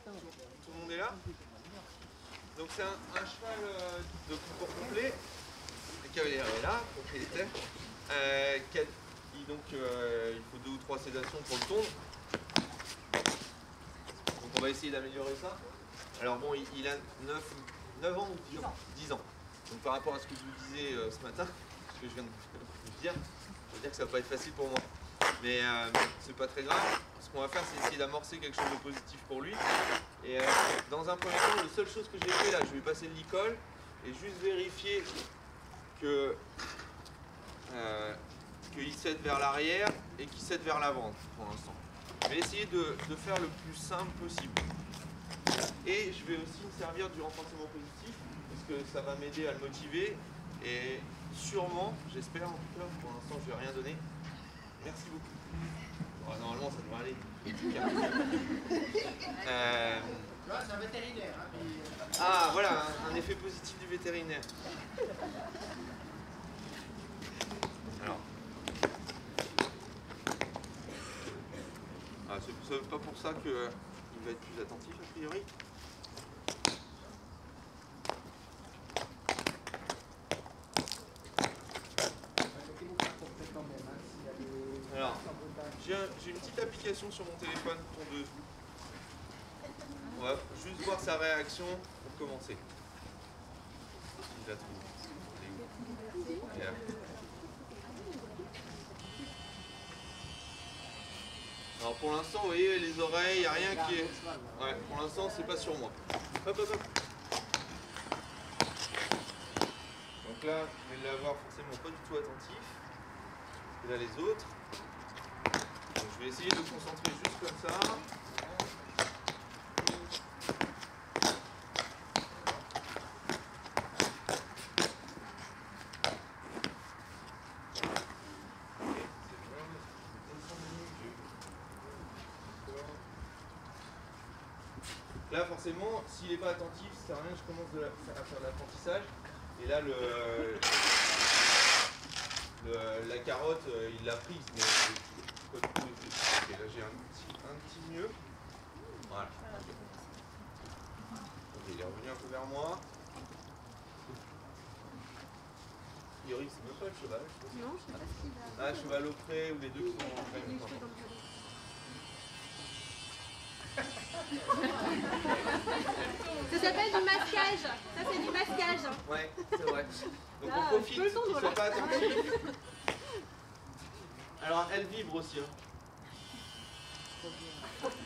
Tout le monde est là? Donc c'est un cheval de concours complet. Le cavalier est là, propriétaire. Il faut 2 ou 3 sédations pour le tondre. Donc on va essayer d'améliorer ça. Alors bon, il a 9 ans ou 10 ans. Donc par rapport à ce que je vous disais ce matin, ce que je viens de vous dire, je veux dire que ça va pas être facile pour moi. Mais c'est pas très grave. Ce qu'on va faire, c'est essayer d'amorcer quelque chose de positif pour lui. Et dans un premier temps, la seule chose que j'ai fait là, je vais passer le licol et juste vérifier que qu'il cède vers l'arrière et qu'il cède vers l'avant pour l'instant. Je vais essayer de faire le plus simple possible. Et je vais aussi me servir du renforcement positif parce que ça va m'aider à le motiver. Et sûrement, j'espère en tout cas, pour l'instant je ne vais rien donner. Merci beaucoup. Bon, normalement ça devrait aller. C'est un vétérinaire. Ah voilà, un effet positif du vétérinaire. Alors. Ah, c'est pas pour ça qu'il va être plus attentif a priori. Alors, j'ai une petite application sur mon téléphone tondeuse. On va juste voir sa réaction pour commencer. Si je la trouve. Elle est où? Elle est là. Alors pour l'instant, vous voyez, les oreilles, il n'y a rien qui est... Ouais, pour l'instant, c'est pas sur moi. Hop, hop, hop. Donc là, je vais l'avoir forcément pas du tout attentif. Et là, les autres. Donc, je vais essayer de me concentrer juste comme ça. Là, forcément, s'il n'est pas attentif, ça sert à rien, je commence à faire de l'apprentissage. Et là, la carotte, il l'a prise, mais pas du tout effectif. Ok, là, j'ai un petit mieux. Voilà. Ok, il est revenu un peu vers moi. Yori, c'est même pas le cheval. Non, je sais pas ce qu'il a. Ah, cheval au pré, ou les deux qui sont en train de Ça s'appelle du masquage. Ça, c'est du masquage. Ouais, c'est vrai. Donc là, on profite qu'ils ne tondre, soient pas attentifs. Alors elle vibre aussi. Hein. Écoute,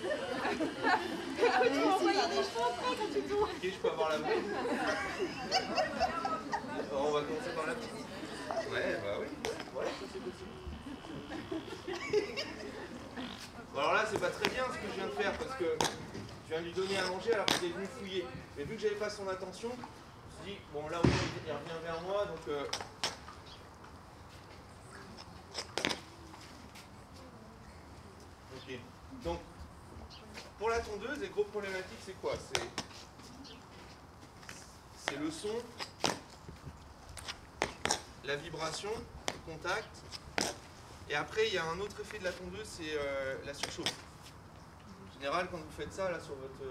tu m'as envoyé des cheveux après quand tu tournes. Ok, je peux avoir la vraie. Alors, on va commencer par la petite. Ouais, bah oui. Ouais, ça c'est possible. Bon, alors là, c'est pas très bien ce que je viens de faire parce que je viens de lui donner à manger alors qu'il est venu fouiller. Mais vu que j'avais pas son attention, je me suis dit, bon là, il revient vers moi, donc... Ok. Donc, pour la tondeuse, les gros problématiques, c'est quoi? C'est le son, la vibration, le contact. Et après, il y a un autre effet de la tondeuse, c'est la surchauffe. En général, quand vous faites ça, là, sur votre...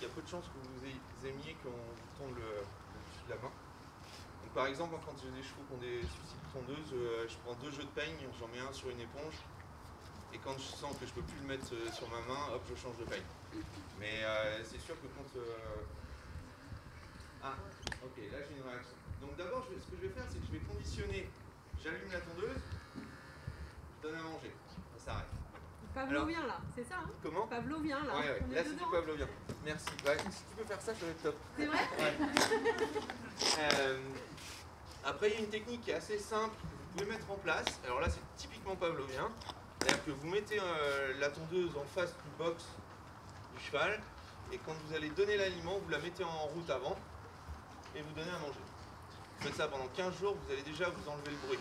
il y a peu de chances que vous aimiez qu'on tonde le dessus de la main. Donc, par exemple, quand j'ai des chevaux qui ont des soucis de tondeuse, je prends 2 jeux de peigne, j'en mets un sur une éponge. Et quand je sens que je ne peux plus le mettre sur ma main, hop, je change de peigne. Mais c'est sûr que quand... Ah, ok, là j'ai une réaction. Donc d'abord, ce que je vais faire, c'est que je vais conditionner. J'allume la tondeuse, je donne à manger. Ça s'arrête. Pavlovien là, c'est ça hein? Comment? Pavlovien là. Ouais, On est là c'est dedans. du pavlovien. Merci. Ouais, si tu peux faire ça, ça va être top. C'est vrai? Ouais. Après, il y a une technique qui est assez simple que vous pouvez mettre en place. Alors là, c'est typiquement pavlovien. C'est-à-dire que vous mettez la tondeuse en face du box du cheval et quand vous allez donner l'aliment, vous la mettez en route avant et vous donnez à manger. Vous faites ça pendant 15 jours, vous allez déjà vous enlever le bruit.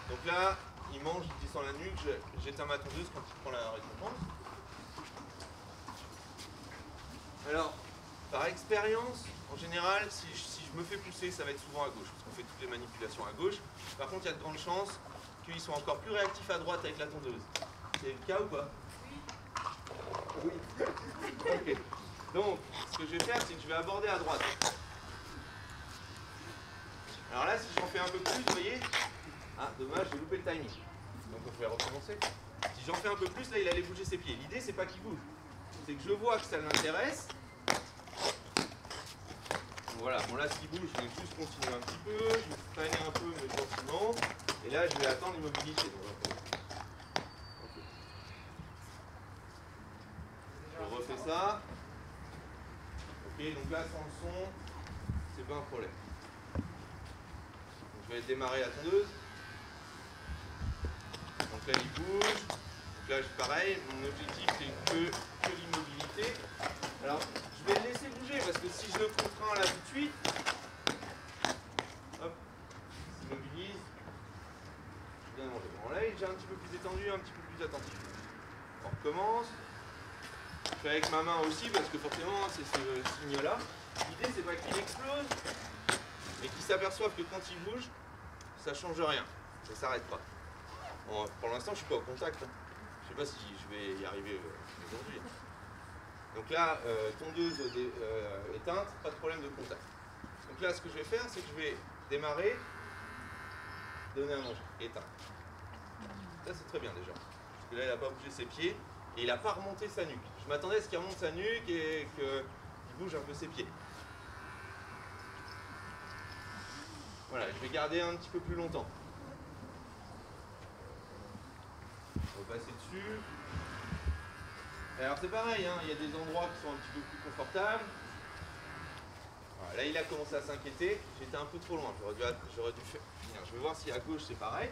Donc là, il mange, il descend la nuque, j'éteins ma tondeuse quand il prend la récompense. Alors, par expérience, en général, si je me fais pousser, ça va être souvent à gauche, parce qu'on fait toutes les manipulations à gauche. Par contre, il y a de grandes chances qu'ils soient encore plus réactifs à droite avec la tondeuse. C'est le cas ou pas? Oui. Ok. Donc, ce que je vais faire, c'est que je vais aborder à droite. Alors là, si j'en fais un peu plus, vous voyez, ah, dommage, j'ai loupé le timing. Donc on va recommencer. Si j'en fais un peu plus, là, il allait bouger ses pieds. L'idée, c'est pas qu'il bouge. C'est que je vois que ça l'intéresse. Voilà, bon là, s'il bouge, je vais juste continuer un petit peu. Je vais freiner un peu, mais gentiment. Et là, je vais attendre l'immobilité. Okay. Je refais ça. Ok, donc là, sans le son, c'est pas un problème. Donc, je vais démarrer la tondeuse. Donc là, il bouge. Donc là, pareil, mon objectif, c'est que l'immobilité. Alors, je vais le laisser bouger parce que si je le contrains là tout de suite, hop, il s'immobilise. Bien mangé. Bon, là, il est déjà un petit peu plus détendu, un petit peu plus attentif. On recommence. Je fais avec ma main aussi parce que forcément, c'est ce signe-là. L'idée, c'est pas qu'il explose, mais qu'il s'aperçoive que quand il bouge, ça change rien. Ça s'arrête pas. Bon, pour l'instant, je suis pas au contact. Hein. Je sais pas si je vais y arriver aujourd'hui. Donc là, tondeuse éteinte, pas de problème de contact. Donc là, ce que je vais faire, c'est que je vais démarrer, donner à manger, éteindre. Ça, c'est très bien déjà. Parce que là, il n'a pas bougé ses pieds et il n'a pas remonté sa nuque. Je m'attendais à ce qu'il remonte sa nuque et qu'il bouge un peu ses pieds. Voilà, je vais garder un petit peu plus longtemps. On va passer dessus. Alors c'est pareil, hein, il y a des endroits qui sont un petit peu plus confortables. Voilà, là il a commencé à s'inquiéter, j'étais un peu trop loin, j'aurais dû finir. Je vais voir si à gauche c'est pareil.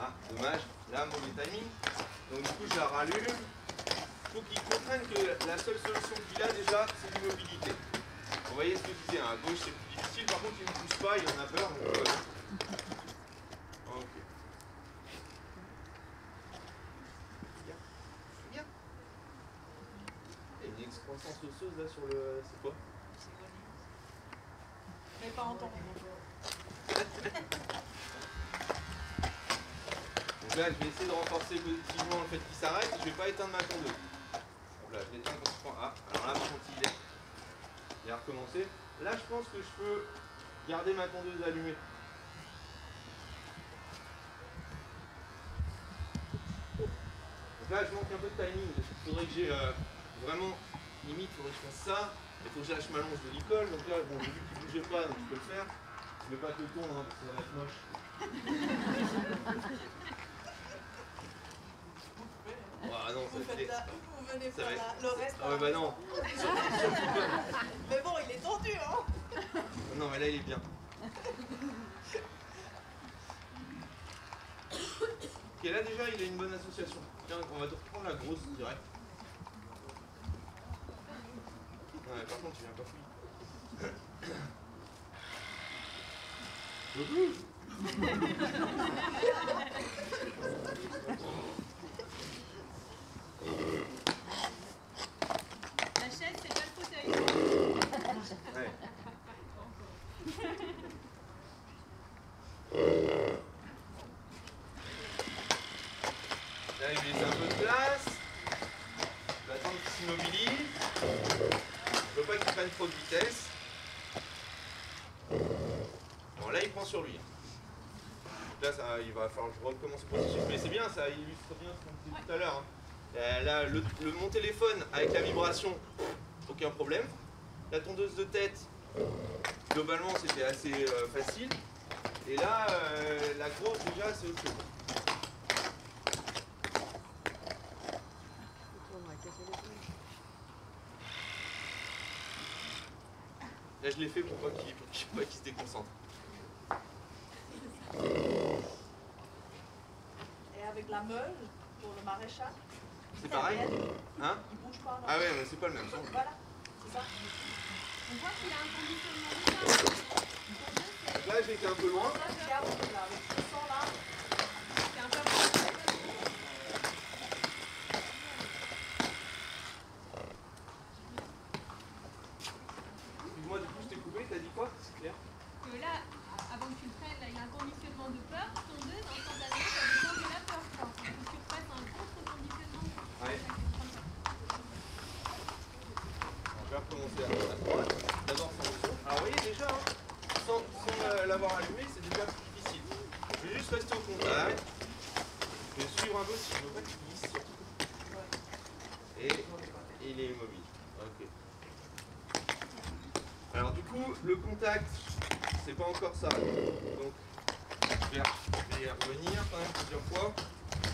Ah, dommage, là mauvais timing. Donc du coup je la rallume. Il faut qu'il comprenne que la seule solution qu'il a déjà, c'est l'immobilité. Vous voyez ce que je disais, hein, à gauche c'est plus difficile, par contre il ne pousse pas, il en a peur. Donc, ok. Bien. Il y a une excroissance osseuse là sur le. C'est quoi? Mais pas en temps. Donc là, je vais essayer de renforcer positivement le fait qu'il s'arrête. Je ne vais pas éteindre ma tondeuse. Donc là, je l'éteins quand je prends. Ah, alors là, par contre, il a recommencé. Là, je pense que je peux garder ma tondeuse allumée. Donc là, je manque un peu de timing. Il faudrait que j'ai vraiment, limite, il faudrait que je fasse ça. Il faut que je lâche ma longe de licol. Donc là, bon, vu qu'il ne bougeait pas, donc je peux le faire. Je ne vais pas te le tourner, hein, parce que ça va être moche. Ah non, Vous ça faites fait. là, vous venez Ça faire va là, être- le reste. Ah ouais, bah non. Mais bon, il est tendu, hein. Non, mais là, il est bien. Ok, là déjà, il a une bonne association. Tiens, on va te reprendre la grosse direct. Ouais, par contre, tu viens pas La chaise, c'est pas le fauteuil. Ouais. Là, il laisse un peu de place. Je vais attendre qu'il s'immobilise. Je veux pas qu'il prenne trop de vitesse. Bon, là, il prend sur lui. Là, ça, il va falloir que je recommence le processus. Mais c'est bien, ça illustre bien ce qu'on disait tout à l'heure. Hein. Là, mon téléphone avec la vibration, aucun problème. La tondeuse de tête, globalement, c'était assez facile. Et là, la grosse, déjà, c'est autre chose. Là, je l'ai fait pour pas qu'il se déconcentre. Et avec la meule, pour le maréchal, C'est pareil? Hein? il bouge pas. Non. Ah ouais, mais c'est pas le même son. Voilà, c'est ça. On voit qu'il a un conditionnement de ça. Donc là, j'ai été un peu loin. Ça, regarde, là, avec ce son là. C'est un peu. Excuse-moi, du coup, je t'ai coupé, t'as dit quoi? C'est clair? Que là, avant que tu le prennes, là, il y a un conditionnement de peur, tondeuse, en temps déjà, hein, sans l'avoir allumé, c'est déjà plus difficile. Je vais juste rester au contact. Je vais suivre un peu si je veux pas qu'il glisse surtout. Et il est immobile. Ok. Alors du coup, le contact, c'est pas encore ça. Donc, je vais revenir quand même plusieurs fois.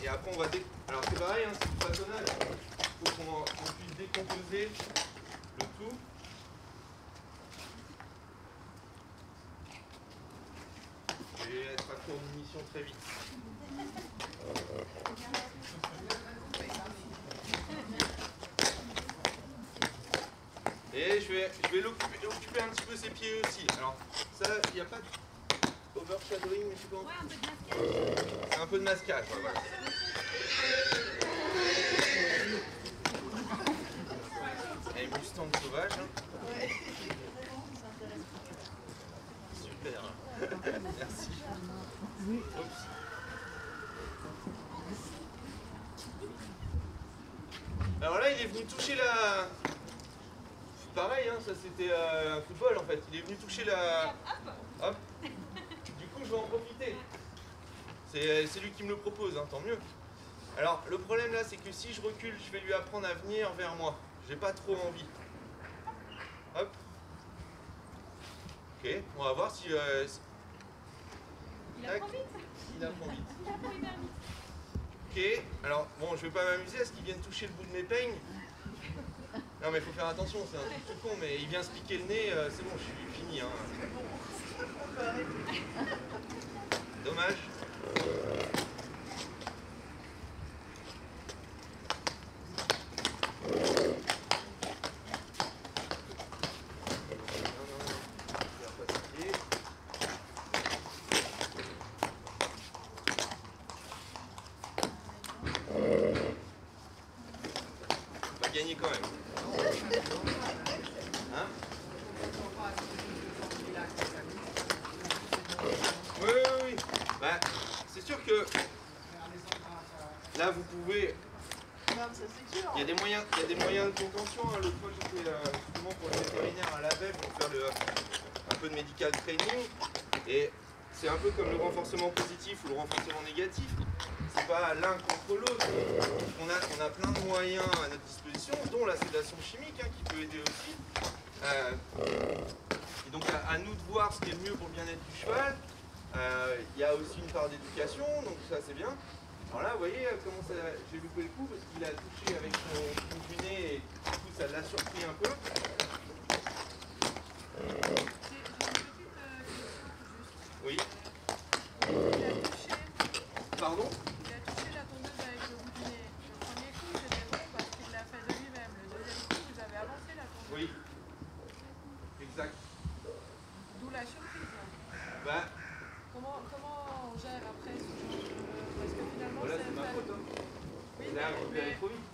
Et après, on va alors c'est pareil, hein, c'est du façonnage. Il faut qu'on puisse décomposer le tout. Je vais être à court de munitions très vite. Et je vais occuper un petit peu ses pieds aussi. Alors ça, il n'y a pas d'overshadowing, mais je sais pas. Ouais, un peu de masquage. C'est un peu de masquage, ouais, voilà. Et Mustang sauvage. Hein. Ouais. Super. Merci. Oups. Alors là, il est venu toucher la... Pareil, hein, ça c'était un football en fait. Il est venu toucher la... Hop. Du coup, je vais en profiter. C'est lui qui me le propose, hein, tant mieux. Alors, le problème là, c'est que si je recule, je vais lui apprendre à venir vers moi. J'ai pas trop envie. Hop. Ok, on va voir si... Il apprend vite. Il apprend vite. Il apprend hyper vite. Ok, alors bon, je vais pas m'amuser à ce qu'il vienne toucher le bout de mes peignes. Non mais il faut faire attention, c'est un truc tout con, mais il vient se piquer le nez, c'est bon, je suis fini. Hein. Dommage. Gagner quand même. Hein? Oui, oui, oui. Bah, c'est sûr que là vous pouvez. Il y a des moyens de contention. Hein. L'autre fois j'étais justement pour le vétérinaire à la VEB pour faire un peu de medical training. Et c'est un peu comme le renforcement positif ou le renforcement négatif. C'est pas l'un contre l'autre. On a plein de moyens à notre disposition, dont la sédation chimique hein, qui peut aider aussi. Et donc à nous de voir ce qui est le mieux pour le bien-être du cheval. Il y a aussi une part d'éducation, donc ça c'est bien. Alors là, vous voyez comment j'ai loupé le coup parce qu'il a touché avec son bout du nez et du coup ça l'a surpris un peu. Oui. Pardon? Il a touché la tondeuse avec le bout du nez. Le premier coup, c'était bon parce qu'il l'a fait de lui-même. Le deuxième coup, vous avez avancé la tondeuse. Oui. Exact. D'où la surprise. Bah, Comment on gère après ce genre de... Parce que finalement, voilà, c'est c'est ma faute. Hein. Oui, Il a récupéré trop vite.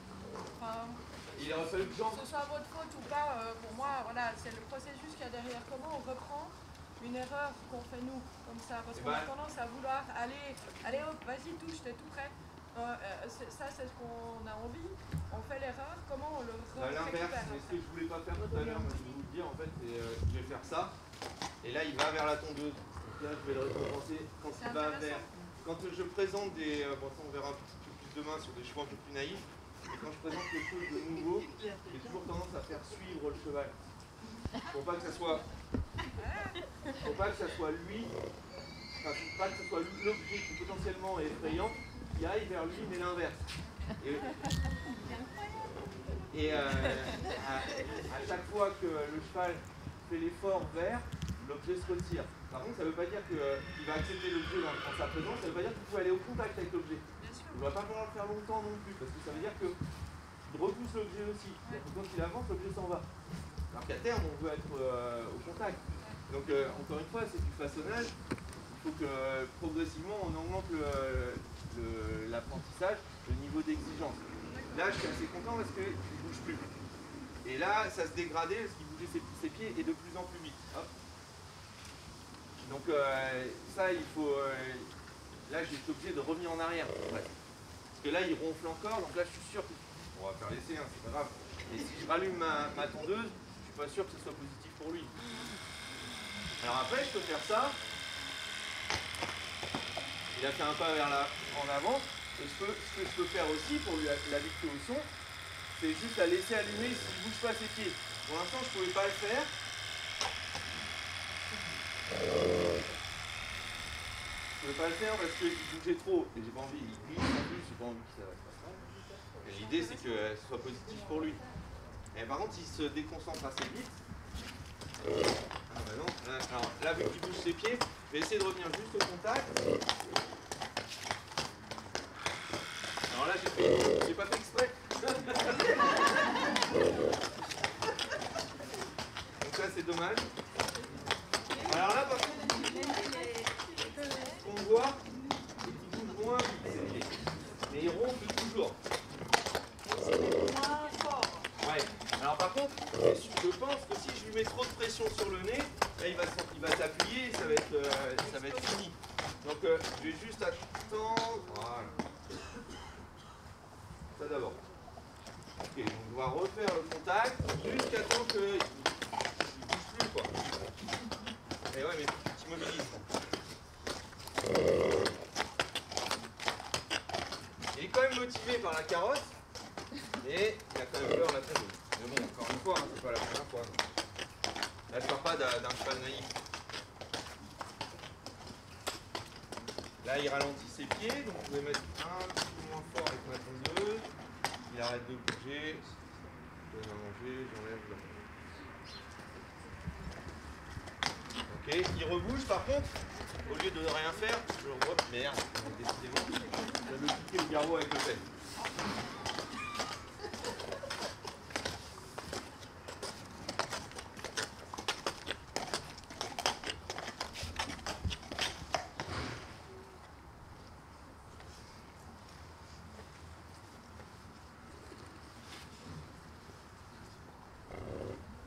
enfin, Il aurait fallu que j'en... que ce soit votre faute ou pas, pour moi, voilà, c'est le processus qu'il y a derrière. Comment on reprend une erreur qu'on fait nous, comme ça? Parce qu'on a tendance à vouloir allez hop, vas-y, touche, t'es tout prêt. Ça, c'est ce qu'on a envie. On fait l'erreur, comment on le L'inverse, récupère mais ce que je voulais pas faire tout à l'heure, je vais vous le dire, en fait, c'est je vais faire ça, et là il va vers la tondeuse. Donc là, je vais le récompenser quand il va vers... Quand je présente des... bon, ça on verra un petit peu plus demain sur des chevaux un peu plus naïfs, mais quand je présente quelque chose de nouveau, j'ai toujours tendance à faire suivre le cheval. Pour pas que ça soit... Pour pas que ça soit lui, enfin, pas que ce soit l'objet qui potentiellement est effrayant, qui aille vers lui, mais l'inverse. Et à chaque fois que le cheval fait l'effort vers, l'objet se retire. Par contre, ça ne veut pas dire qu'il va accepter l'objet en sa présence, ça ne veut pas dire qu'il faut aller au contact avec l'objet. Il ne va pas falloir le faire longtemps non plus, parce que ça veut dire qu'il repousse l'objet aussi. Donc quand il avance, l'objet s'en va. Alors qu'à terme, on veut être au contact. Donc encore une fois, c'est du façonnage. Il faut que progressivement, on augmente l'apprentissage, le niveau d'exigence. Là, je suis assez content parce qu'il ne bouge plus. Et là, ça se dégradait parce qu'il bougeait ses pieds et de plus en plus vite. Hop. Donc ça, il faut... là, j'ai été obligé de revenir en arrière. Ouais. Parce que là, il ronfle encore. Donc là, je suis sûr que... On va faire l'essai, hein, c'est pas grave. Et si je rallume ma tondeuse, je suis pas sûr que ce soit positif pour lui. Alors après, je peux faire ça. Il a fait un pas en avant. Et ce que je peux faire aussi pour lui l'habituer au son, c'est juste la laisser allumer s'il ne bouge pas ses pieds. Pour l'instant, je ne pouvais pas le faire. Je ne pouvais pas le faire parce qu'il bougeait trop. Et j'ai pas envie, il glisse en plus, j'ai pas envie que ça fasse ça. Et l'idée, c'est que ce soit positif pour lui. Et par contre, il se déconcentre assez vite. Ah bah non. Alors là, vu qu'il bouge ses pieds, je vais essayer de revenir juste au contact. Alors là, j'ai pas fait exprès. Donc ça, c'est dommage. Alors là, par contre, ce qu'on voit, c'est qu'il bouge moins vite ses pieds. Mais il ronfle toujours. Ouais. Alors par contre, je pense que si je lui mets trop de pression sur le nez, là, il va s'appuyer et ça va être fini. Donc je vais juste attendre. Voilà. Ça d'abord. Ok, donc on va refaire le contact jusqu'à temps qu'il ne bouge plus quoi. Et ouais, mais tu t'immobilises. Il est quand même motivé par la carotte, mais il a quand même peur de la tondeuse. Mais bon, encore une fois, hein, c'est pas la première fois. Là, je pars pas d'un cheval naïf. Là, il ralentit ses pieds, donc vous pouvez mettre un petit peu moins fort avec ma tondeuse. Il arrête de bouger. Je donne à manger, j'enlève le... Ok, il rebouge par contre. Au lieu de rien faire, je le vois. Merde, décidément, j'avais piqué le garrot avec le pet.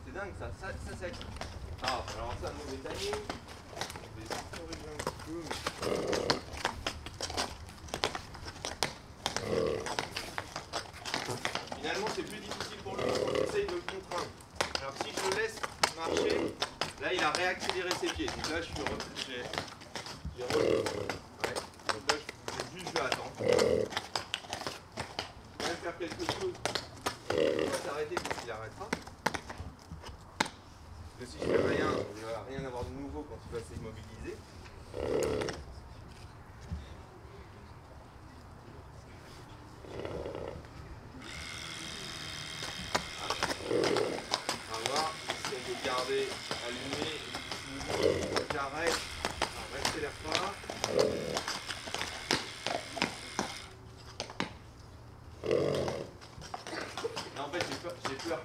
C'est dingue ça c'est actif. Ah, alors ça, mauvais timing. Je vais corriger un petit peu. Finalement, c'est plus difficile pour lui quand j'essaye de le contraindre. Alors si je le laisse marcher, là il a réaccéléré ses pieds. Donc là, j'ai relevé. Ouais. Donc là, je vais attendre. Je vais faire quelque chose. Il va s'arrêter quand il arrêtera. Parce que si je fais rien, il ne va rien avoir de nouveau quand il va s'immobiliser. On va voir si on peut garder allumé. J'arrête. Alors, n'accélère pas. Là, en fait, j'ai peur.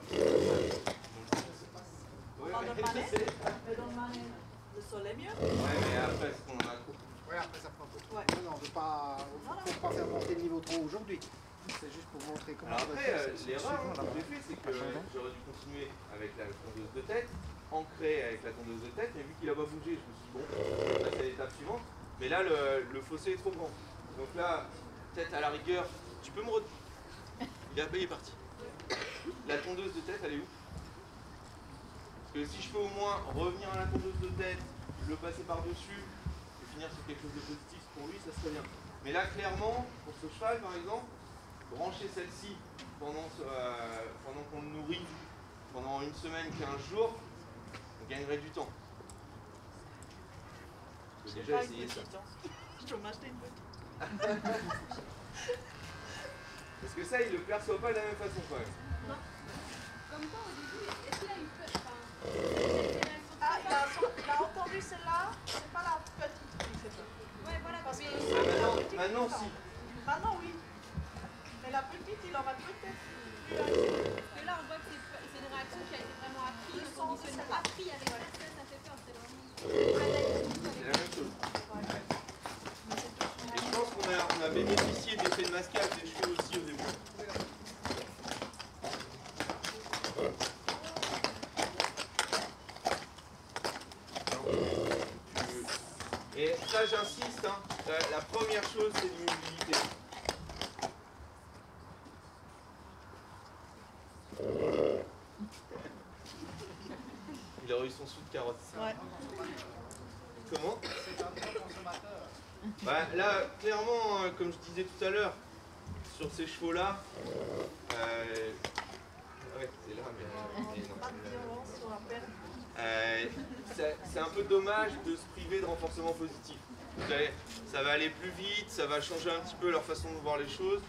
Le soleil mieux. Ouais, mais après, est-ce qu'on en a trop? Ouais, après ça prend un peu trop. Ouais. Non, on ne veut pas faire monter le niveau trop aujourd'hui. C'est juste pour montrer comment Alors on va après, faire. l'erreur que j'ai fait, c'est que j'aurais dû continuer avec la tondeuse de tête, ancrer avec la tondeuse de tête, mais vu qu'il n'a pas bougé, je me suis dit bon, ça c'est l'étape suivante. Mais là, le fossé est trop grand. Donc là, peut-être à la rigueur, tu peux me il est parti. La tondeuse de tête, elle est où? Parce que si je peux au moins revenir à la tondeuse de tête, le passer par-dessus, et finir sur quelque chose de positif pour lui, ça serait bien. Mais là, clairement, pour ce cheval, par exemple, brancher celle-ci pendant qu'on le nourrit, pendant une semaine, 15 jours, on gagnerait du temps. Je peux déjà essayer ça. Je peux m'acheter une petite. Parce que ça, il ne le perçoit pas de la même façon quand même. Comme toi au début, est-ce qu'il a eu peur? Ah, il a entendu celle-là, c'est pas la petite qui fait peur. Ouais, voilà, Parce mais que Maintenant, si. Maintenant, oui. Mais la petite, il aura peut-être plus parce que là, on voit que c'est une réaction qui a été vraiment apprise, le conditionnement appris avec la stress, ça fait peur, c'est vraiment C'est la même chose. Et je pense qu'on a bénéficié d'effets de masquage des cheveux aussi au début. Et ça, j'insiste, hein, la première chose, c'est l'immobilité. Il a réussi. eu son sou de carotte. Ouais. Comment? C'est un bon consommateur. Bah, là, clairement, comme je disais tout à l'heure, sur ces chevaux-là, ouais, c'est là, mais non. Pas de violence sur la perte. C'est un peu dommage de se priver de renforcement positif. Vous savez, ça va aller plus vite, ça va changer un petit peu leur façon de voir les choses.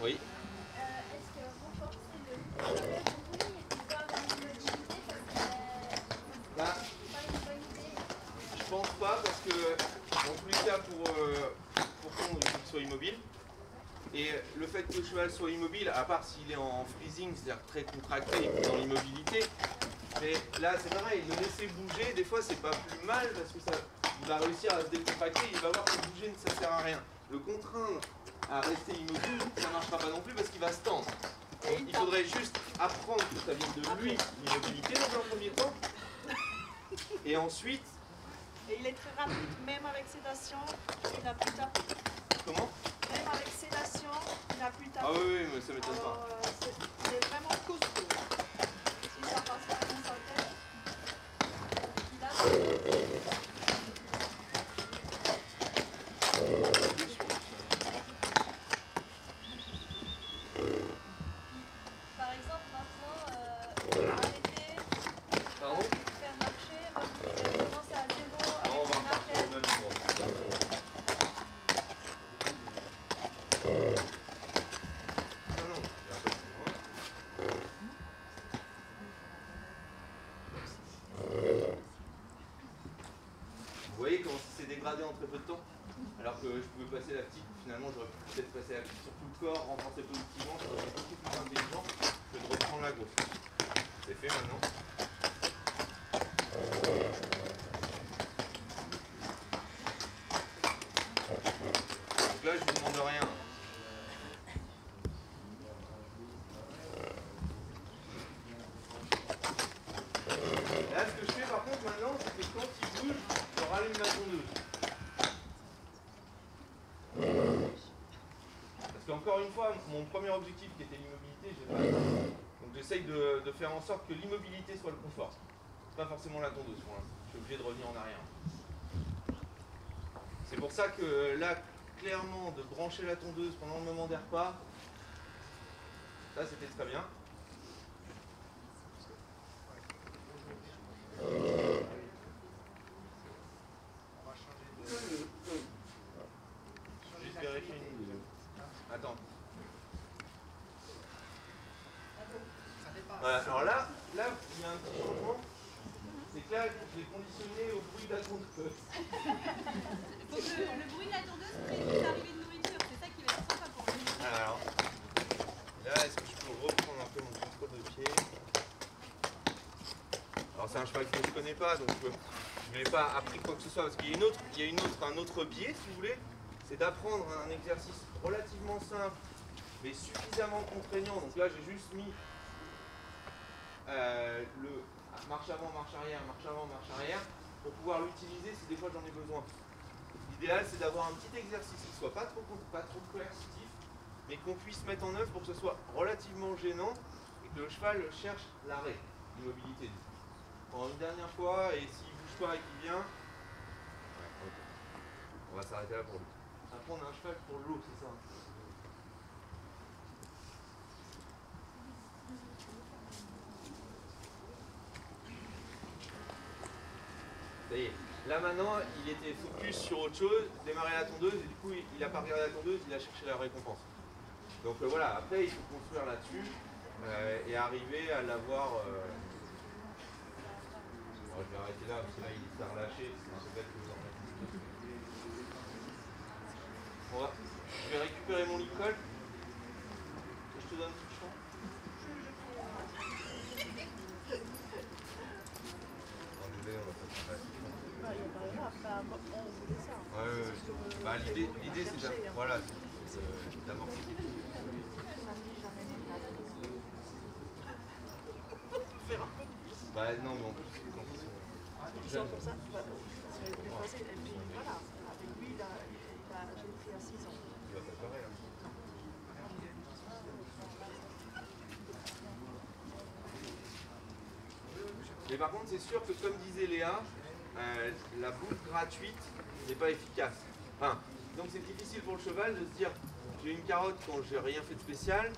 Oui. Est-ce que renforcer le bruit, il peut avoir une utilité parce que Là, c'est pas une bonne idée? je pense pas parce que dans tous les cas pour pondre, il faut qu'il soit immobile. Et le fait que le cheval soit immobile, à part s'il est en freezing, c'est-à-dire très contracté et dans l'immobilité, mais là c'est pareil, le laisser bouger, des fois c'est pas plus mal parce que ça, il va réussir à se décontracter, il va voir que bouger ça sert à rien. Le contraindre à rester immobile, ça marchera pas non plus parce qu'il va se tendre. Donc, il faudrait juste apprendre que ça vient de lui, l'immobilité dans un premier temps, et ensuite, Et il est très rapide, même avec sédation, il n'a plus tapé. comment? Même avec sédation, il n'a plus tapé. Ah oui, mais ça m'étonne pas. Alors, c'est vraiment costaud. Si ça passe pas dans sa tête, il a... Par exemple, maintenant, arrêter, Pardon? faire marcher, commencer à zéro Non, on avec va une repartir au arcade. même endroit. Non, non, il y a un peu plus loin. Vous voyez comment ça s'est dégradé en très peu de temps? Alors que je pouvais passer la petite, finalement j'aurais pu peut-être passer la petite sur tout le corps, renforcer positivement, ça aurait été beaucoup plus intelligent que de reprendre la gauche. C'est fait maintenant. Donc là je vous demande rien. Là ce que je fais par contre maintenant, c'est que quand il bouge, je rallume ma tondeuse. Parce qu'encore une fois, mon premier objectif qui était l'immobilité, je l'ai pas atteint. Donc j'essaye de faire en sorte que l'immobilité soit le confort. C'est pas forcément la tondeuse pour l'instant. Je suis obligé de revenir en arrière. C'est pour ça que là, clairement, de brancher la tondeuse pendant le moment des repas, ça c'était très bien. On va changer de... Juste vérifier une... Attends. Ça dépasse. Voilà. Alors là, il y a un petit changement. C'est que là, je l'ai conditionné au bruit de la tondeuse. Faut que le bruit de la tondeuse prédise l'arrivée de nourriture. C'est ça qui va être sympa pour lui. Alors, là, est-ce que je peux reprendre un peu mon contrôle de pied? Alors, c'est un cheval que je ne connais pas, donc je ne l'ai pas appris quoi que ce soit, parce qu'il y a un autre biais, si vous voulez, c'est d'apprendre un exercice relativement simple, mais suffisamment contraignant. Donc là, j'ai juste mis le marche avant, marche arrière, pour pouvoir l'utiliser si des fois j'en ai besoin. L'idéal, c'est d'avoir un petit exercice qui ne soit pas trop coercitif, mais qu'on puisse mettre en œuvre pour que ce soit relativement gênant et que le cheval cherche l'arrêt, l'immobilité. Pendant une dernière fois, et s'il ne bouge pas et qu'il vient, ouais, okay. On va s'arrêter là pour lui. Après, on a un cheval pour l'eau, c'est ça? Ça y est. Là maintenant, il était focus sur autre chose, démarrer la tondeuse, et du coup, il n'a pas regardé la tondeuse, il a cherché la récompense. Donc voilà, après, il faut construire là-dessus et arriver à l'avoir... Alors, je vais arrêter là, parce que là, il est relâché, c'est un peu bête que vous en faites. Je vais récupérer mon Lincoln. Et je te donne tout le champ. Désolé, on va pas faire Bah, il n'y a pas grave, enfin, on voulait ça. ouais. Bah, l'idée c'est voilà, d'amorcer quelque chose. Bah non, mais en plus, quand ils sont jeunes, Comme ça, c'est plus facile. Et puis voilà, avec lui, j'ai pris à 6 ans. il va préparer. Hein. Mais par contre, c'est sûr que comme disait Léa, la bouffe gratuite n'est pas efficace. Enfin, donc c'est difficile pour le cheval de se dire j'ai une carotte quand j'ai rien fait de spécial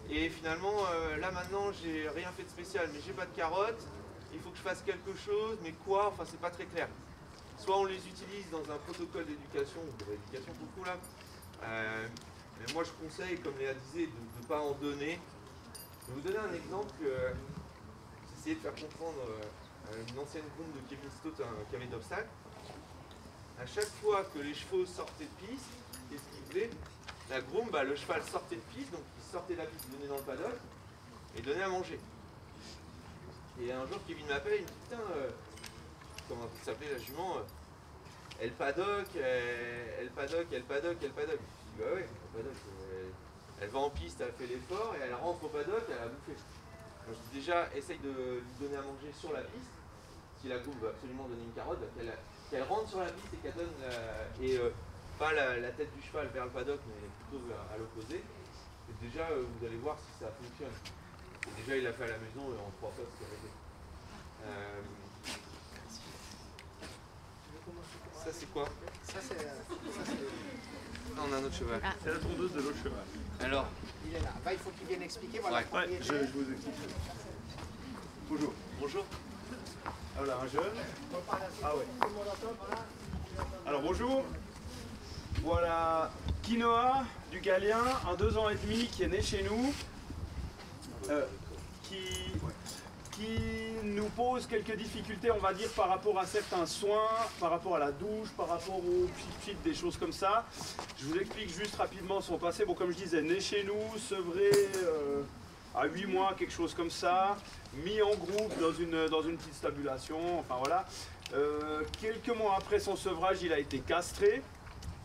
et finalement là maintenant j'ai rien fait de spécial mais j'ai pas de carotte, il faut que je fasse quelque chose, mais quoi? Enfin c'est pas très clair. Soit on les utilise dans un protocole d'éducation ou de rééducation beaucoup là. Mais moi je conseille, comme Léa disait, de ne pas en donner. Je vais vous donner un exemple que j'ai essayé de faire comprendre une ancienne groom de Kevin Stott, un cavet d'obstacles. À chaque fois que les chevaux sortaient de piste, qu'est-ce qu'il faisait? La groom, le cheval sortait de piste, donc il sortait de la piste, il donnait dans le paddock et donnait à manger. Et un jour, Kevin m'appelle, il me dit putain, comment s'appelait la jument? Elle paddock, elle paddock, elle paddock, elle paddock. Je dis bah ouais, elle paddock, elle va en piste, elle fait l'effort et elle rentre au paddock, elle a bouffé. Donc je dis déjà, essaye de lui donner à manger sur la piste. Si la groom veut absolument donner une carotte, qu'elle rentre sur la piste et qu'elle donne pas la tête du cheval vers le paddock, mais plutôt à l'opposé. Et déjà, vous allez voir si ça fonctionne. Et déjà, il l'a fait à la maison en 3 fois, c'est réglé. Ça, c'est quoi? Ça, c'est... Non, on a un autre cheval. C'est la tondeuse de l'autre cheval. Alors, Il est là. Bah, il faut qu'il vienne expliquer. Voilà, Ouais. Ouais, je vous explique. Bonjour. bonjour. Voilà, un jeune. Ah ouais. Alors bonjour. Voilà Quinoa du Galien, un 2 ans et demi qui est né chez nous, qui nous pose quelques difficultés, on va dire, par rapport à certains soins, par rapport à la douche, par rapport au pchit-pchit, des choses comme ça. Je vous explique juste rapidement son passé. Bon, comme je disais, né chez nous, sevré à 8 mois, quelque chose comme ça, mis en groupe dans une petite stabulation, enfin voilà. Quelques mois après son sevrage, il a été castré.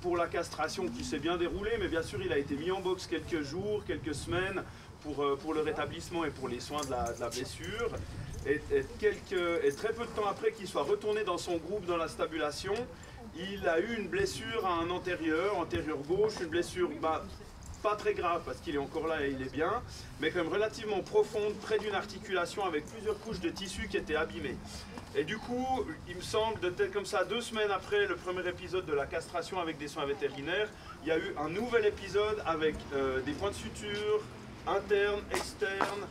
Pour la castration qui s'est bien déroulée, mais bien sûr il a été mis en boxe quelques jours, quelques semaines pour le rétablissement et pour les soins de la blessure. Et très peu de temps après qu'il soit retourné dans son groupe dans la stabulation, il a eu une blessure à un antérieur gauche, une blessure pas très grave parce qu'il est encore là et il est bien, mais quand même relativement profonde, près d'une articulation avec plusieurs couches de tissu qui étaient abîmées. Et du coup, il me semble, de tête comme ça, 2 semaines après le premier épisode de la castration avec des soins vétérinaires, il y a eu un nouvel épisode avec des points de suture, internes, externes,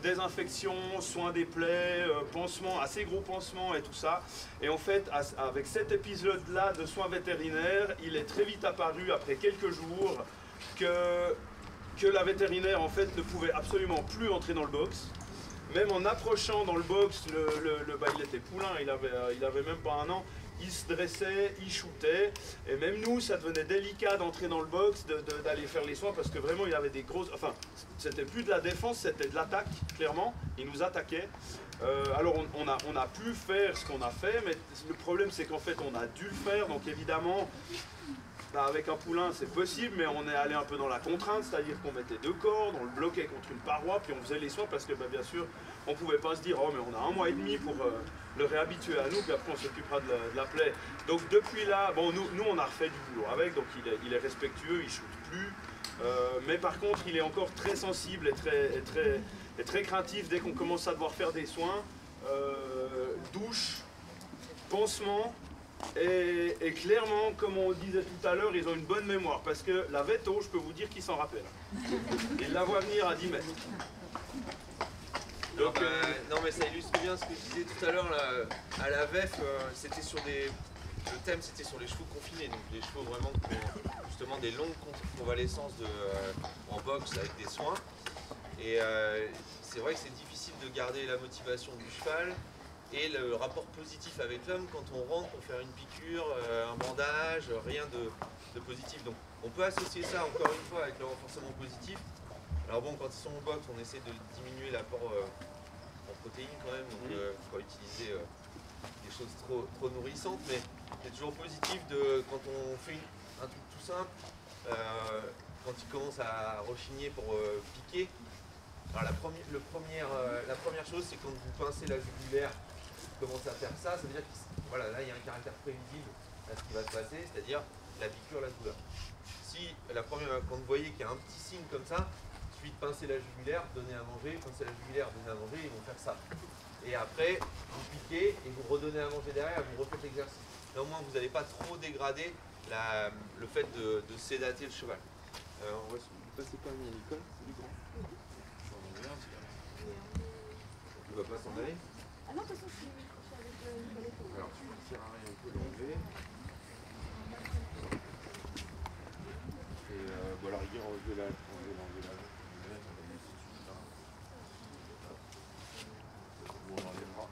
désinfection, soins des plaies, pansements, assez gros pansements et tout ça. Et en fait, avec cet épisode-là de soins vétérinaires, il est très vite apparu, après quelques jours, que la vétérinaire en fait ne pouvait absolument plus entrer dans le box. Même en approchant dans le box, il était poulain, il avait même pas 1 an, il se dressait, il shootait, et même nous, ça devenait délicat d'entrer dans le box, d'aller faire les soins, parce que vraiment, il avait des grosses... Enfin, c'était plus de la défense, c'était de l'attaque, clairement, il nous attaquait. Alors, on a pu faire ce qu'on a fait, mais le problème, c'est qu'en fait, on a dû le faire, donc évidemment... Avec un poulain c'est possible, mais on est allé un peu dans la contrainte, c'est-à-dire qu'on mettait 2 cordes, on le bloquait contre une paroi, puis on faisait les soins parce que bien sûr on ne pouvait pas se dire oh mais on a 1 mois et demi pour le réhabituer à nous, puis après on s'occupera de la plaie. Donc depuis là, bon nous on a refait du boulot avec, donc il est respectueux, il ne shoote plus, mais par contre il est encore très sensible et très craintif dès qu'on commence à devoir faire des soins, douche, pansement. Et clairement, comme on le disait tout à l'heure, ils ont une bonne mémoire parce que la veto, je peux vous dire qu'ils s'en rappellent. Ils la voient venir à 10 mètres. Donc, non mais ça illustre bien ce que je disais tout à l'heure à la VEF, c'était sur le thème c'était sur les chevaux confinés, donc les chevaux vraiment qui ont justement des longues convalescences en boxe avec des soins. Et c'est vrai que c'est difficile de garder la motivation du cheval et le rapport positif avec l'homme quand on rentre pour faire une piqûre, un bandage, rien de positif. Donc on peut associer ça encore une fois avec le renforcement positif. Alors bon, quand ils sont en boxe, on essaie de diminuer l'apport en protéines quand même, donc il ne faut pas utiliser des choses trop nourrissantes, mais c'est toujours positif quand on fait un truc tout simple, quand ils commencent à rechigner pour piquer. Alors la première chose, c'est quand vous pincez la jugulaire, vous commencez à faire ça, ça veut dire que voilà, là il y a un caractère prévisible à ce qui va se passer, c'est-à-dire la piqûre, la douleur. Si quand vous voyez qu'il y a un petit signe comme ça, il suffit de pincer la jugulaire, donner à manger, pincer la jugulaire, donner à manger, ils vont faire ça. Et après, vous piquez et vous redonnez à manger derrière, vous refaites l'exercice. Là au moins vous n'allez pas trop dégrader le fait de sédater le cheval. On va passer quand même à l'école, c'est du grand. Il ne va pas s'en aller. Ah non, de toute façon, je suis avec Nicolas. Alors, ça ne sert à rien, on peut l'enlever. Et bon, à la rigueur, enlever la. On l'enlèvera.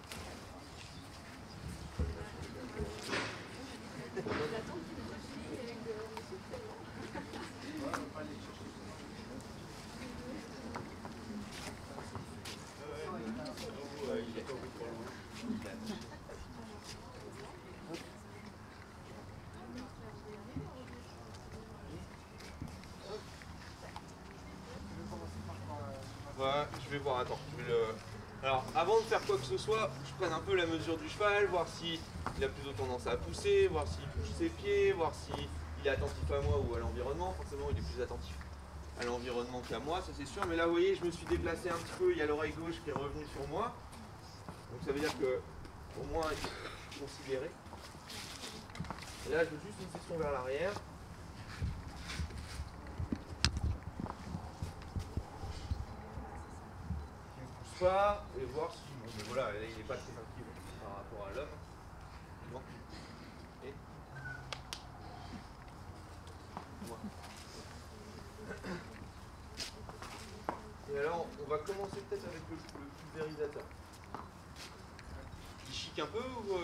Ouais, je vais voir, attends. Alors, avant de faire quoi que ce soit, je prenne un peu la mesure du cheval, voir s'il a plutôt tendance à pousser, voir s'il bouge ses pieds, voir s'il est attentif à moi ou à l'environnement. Forcément, il est plus attentif à l'environnement qu'à moi, ça c'est sûr. Mais là, vous voyez, je me suis déplacé un petit peu, il y a l'oreille gauche qui est revenue sur moi. Donc ça veut dire que, au moins, il est considéré. Et là, je veux juste une section vers l'arrière. Pas et voir si bon, mais voilà, là, il n'est pas très actif par rapport à l'homme. Bon. Et moi. Et alors on va commencer peut-être avec le pulvérisateur. Il chic un peu ou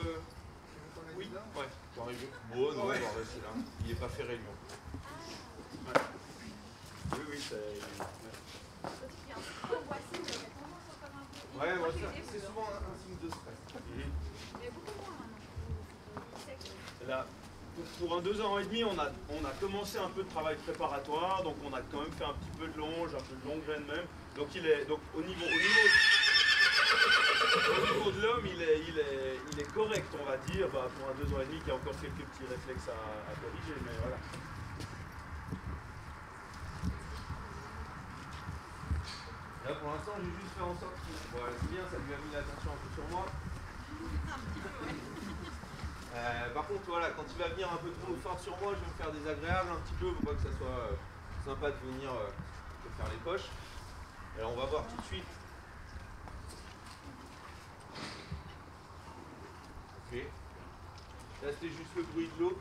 oui, ouais, pour arriver. Bon non, on va rester là. Il n'est pas ferré lui. Ouais. Oui, ça. Ouais, c'est souvent un signe de stress. Mais beaucoup moins maintenant. Là, pour un 2 ans et demi, on a commencé un peu de travail préparatoire, donc on a quand même fait un petit peu de longe, un peu de longue graine même. Donc au niveau de l'homme, il est correct, on va dire, pour un 2 ans et demi qui a encore quelques petits réflexes à corriger, mais voilà. Là pour l'instant j'ai juste fait en sorte que voilà, c'est bien, ça lui a mis l'attention un peu sur moi. Par contre voilà, quand il va venir un peu trop fort sur moi, je vais me faire désagréable un petit peu pour pas que ça soit sympa de venir me faire les poches. Alors on va voir tout de suite. Ok. Là c'était juste le bruit de l'eau.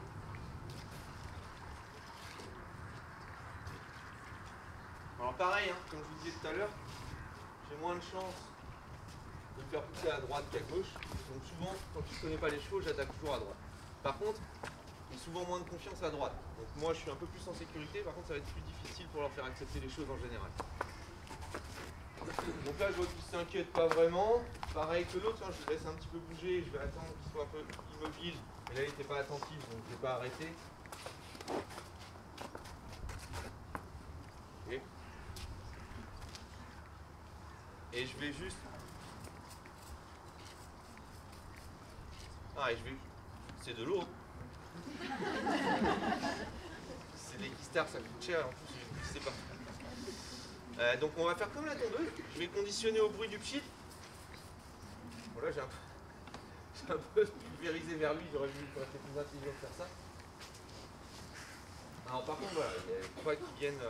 Alors pareil, hein, comme je vous disais tout à l'heure, j'ai moins de chance de me faire pousser à droite qu'à gauche. Donc souvent, quand je ne connais pas les chevaux, j'attaque toujours à droite. Par contre, j'ai souvent moins de confiance à droite. Donc moi, je suis un peu plus en sécurité. Par contre, ça va être plus difficile pour leur faire accepter les choses en général. Donc là, je vois qu'ils ne s'inquiètent pas vraiment. Pareil que l'autre, hein, je le laisse un petit peu bouger. Je vais attendre qu'il soit un peu immobile. Mais là, il n'était pas attentif, donc je ne vais pas arrêter. Okay. Et je vais juste... Ah, et je vais... C'est de l'eau. C'est des Keystars, ça coûte cher, en plus, je sais pas. Donc on va faire comme la tondeuse. Je vais conditionner au bruit du pchit. Voilà, j'ai un peu pulvérisé vers lui, j'aurais été plus intelligent de faire ça. Alors par contre, voilà, il ne faut pas qu'ils viennent...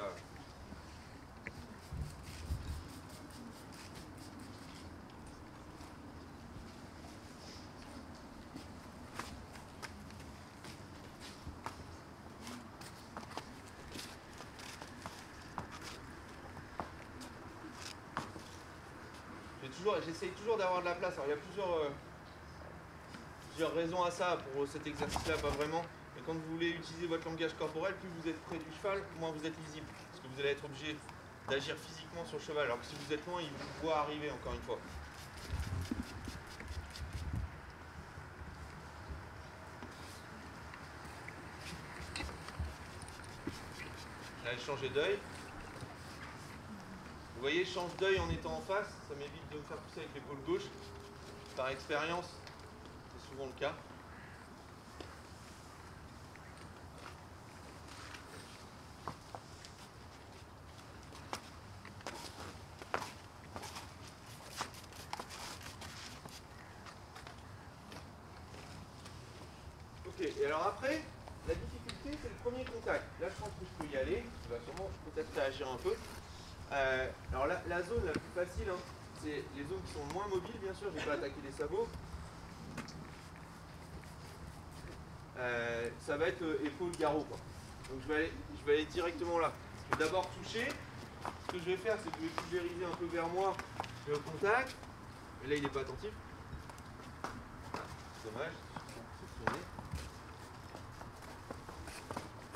J'essaye toujours d'avoir de la place. Alors il y a plusieurs raisons à ça. Pour cet exercice-là, pas vraiment. Mais quand vous voulez utiliser votre langage corporel, plus vous êtes près du cheval, moins vous êtes lisible. Parce que vous allez être obligé d'agir physiquement sur le cheval. Alors que si vous êtes loin, il vous voit arriver encore une fois. Là, elle change d'œil. Vous voyez, je change d'œil en étant en face, ça m'évite de me faire pousser avec l'épaule gauche. Par expérience, c'est souvent le cas. Ok, et alors après, la difficulté, c'est le premier contact. Là, je pense que je peux y aller. Il va sûrement peut-être réagir un peu. Alors là, la zone la plus facile, hein, c'est les zones qui sont moins mobiles, bien sûr. Je ne vais pas attaquer les sabots. Ça va être épaule-garrot, quoi. Donc je vais aller directement là. Je vais d'abord toucher. Ce que je vais faire, c'est que je vais pulvériser un peu vers moi. Je vais au contact. Mais là, il n'est pas attentif. C'est dommage.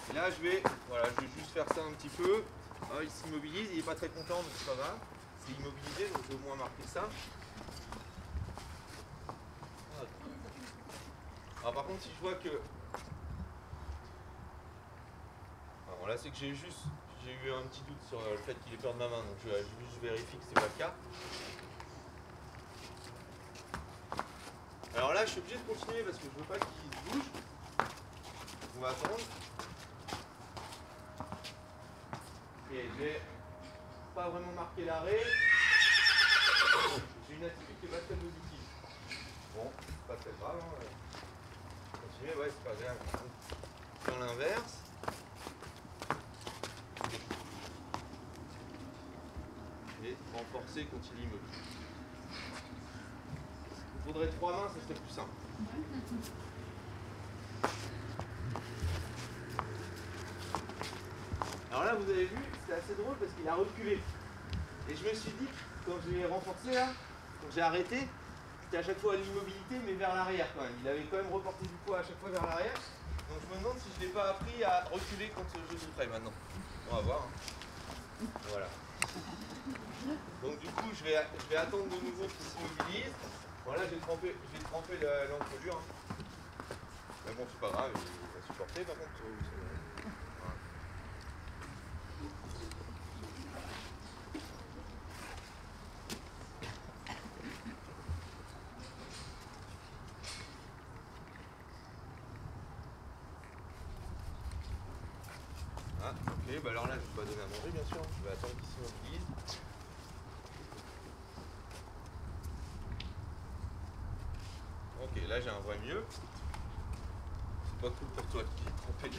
Et là, je vais juste faire ça un petit peu. Ah, il s'immobilise, il n'est pas très content, mais c'est pas grave. C'est immobilisé, donc je vais au moins marquer ça. Alors par contre, si je vois que... Alors là, c'est que j'ai eu un petit doute sur le fait qu'il ait peur de ma main, donc je vérifie que c'est pas le cas. Alors là, je suis obligé de continuer parce que je veux pas qu'il se bouge. On va attendre. Ok, je vais pas vraiment marquer l'arrêt. J'ai une attitude qui est pas très positive. Bon, c'est pas très grave. Hein. Continuer, ouais, c'est pas grave. Dans l'inverse. Et renforcer quand il est immobile. Il faudrait 3 mains, ça serait plus simple. Alors là, vous avez vu, c'est assez drôle parce qu'il a reculé. Et je me suis dit, quand j'ai renforcé là, quand j'ai arrêté, c'était à chaque fois à l'immobilité, mais vers l'arrière quand même. Il avait quand même reporté du poids à chaque fois vers l'arrière. Donc je me demande si je ne l'ai pas appris à reculer quand je suis prêt maintenant. On va voir. Hein. Voilà. Donc du coup, je vais attendre de nouveau qu'il s'immobilise. Voilà, j'ai trempé l'encolure. Hein. Mais bon, c'est pas grave, il va supporter par contre. Ah, ok, bah alors là, je ne vais pas donner à manger, bien sûr. Je vais attendre qu'il s'immobilise. Ok, là j'ai un vrai mieux. C'est pas cool pour toi qui est trempé.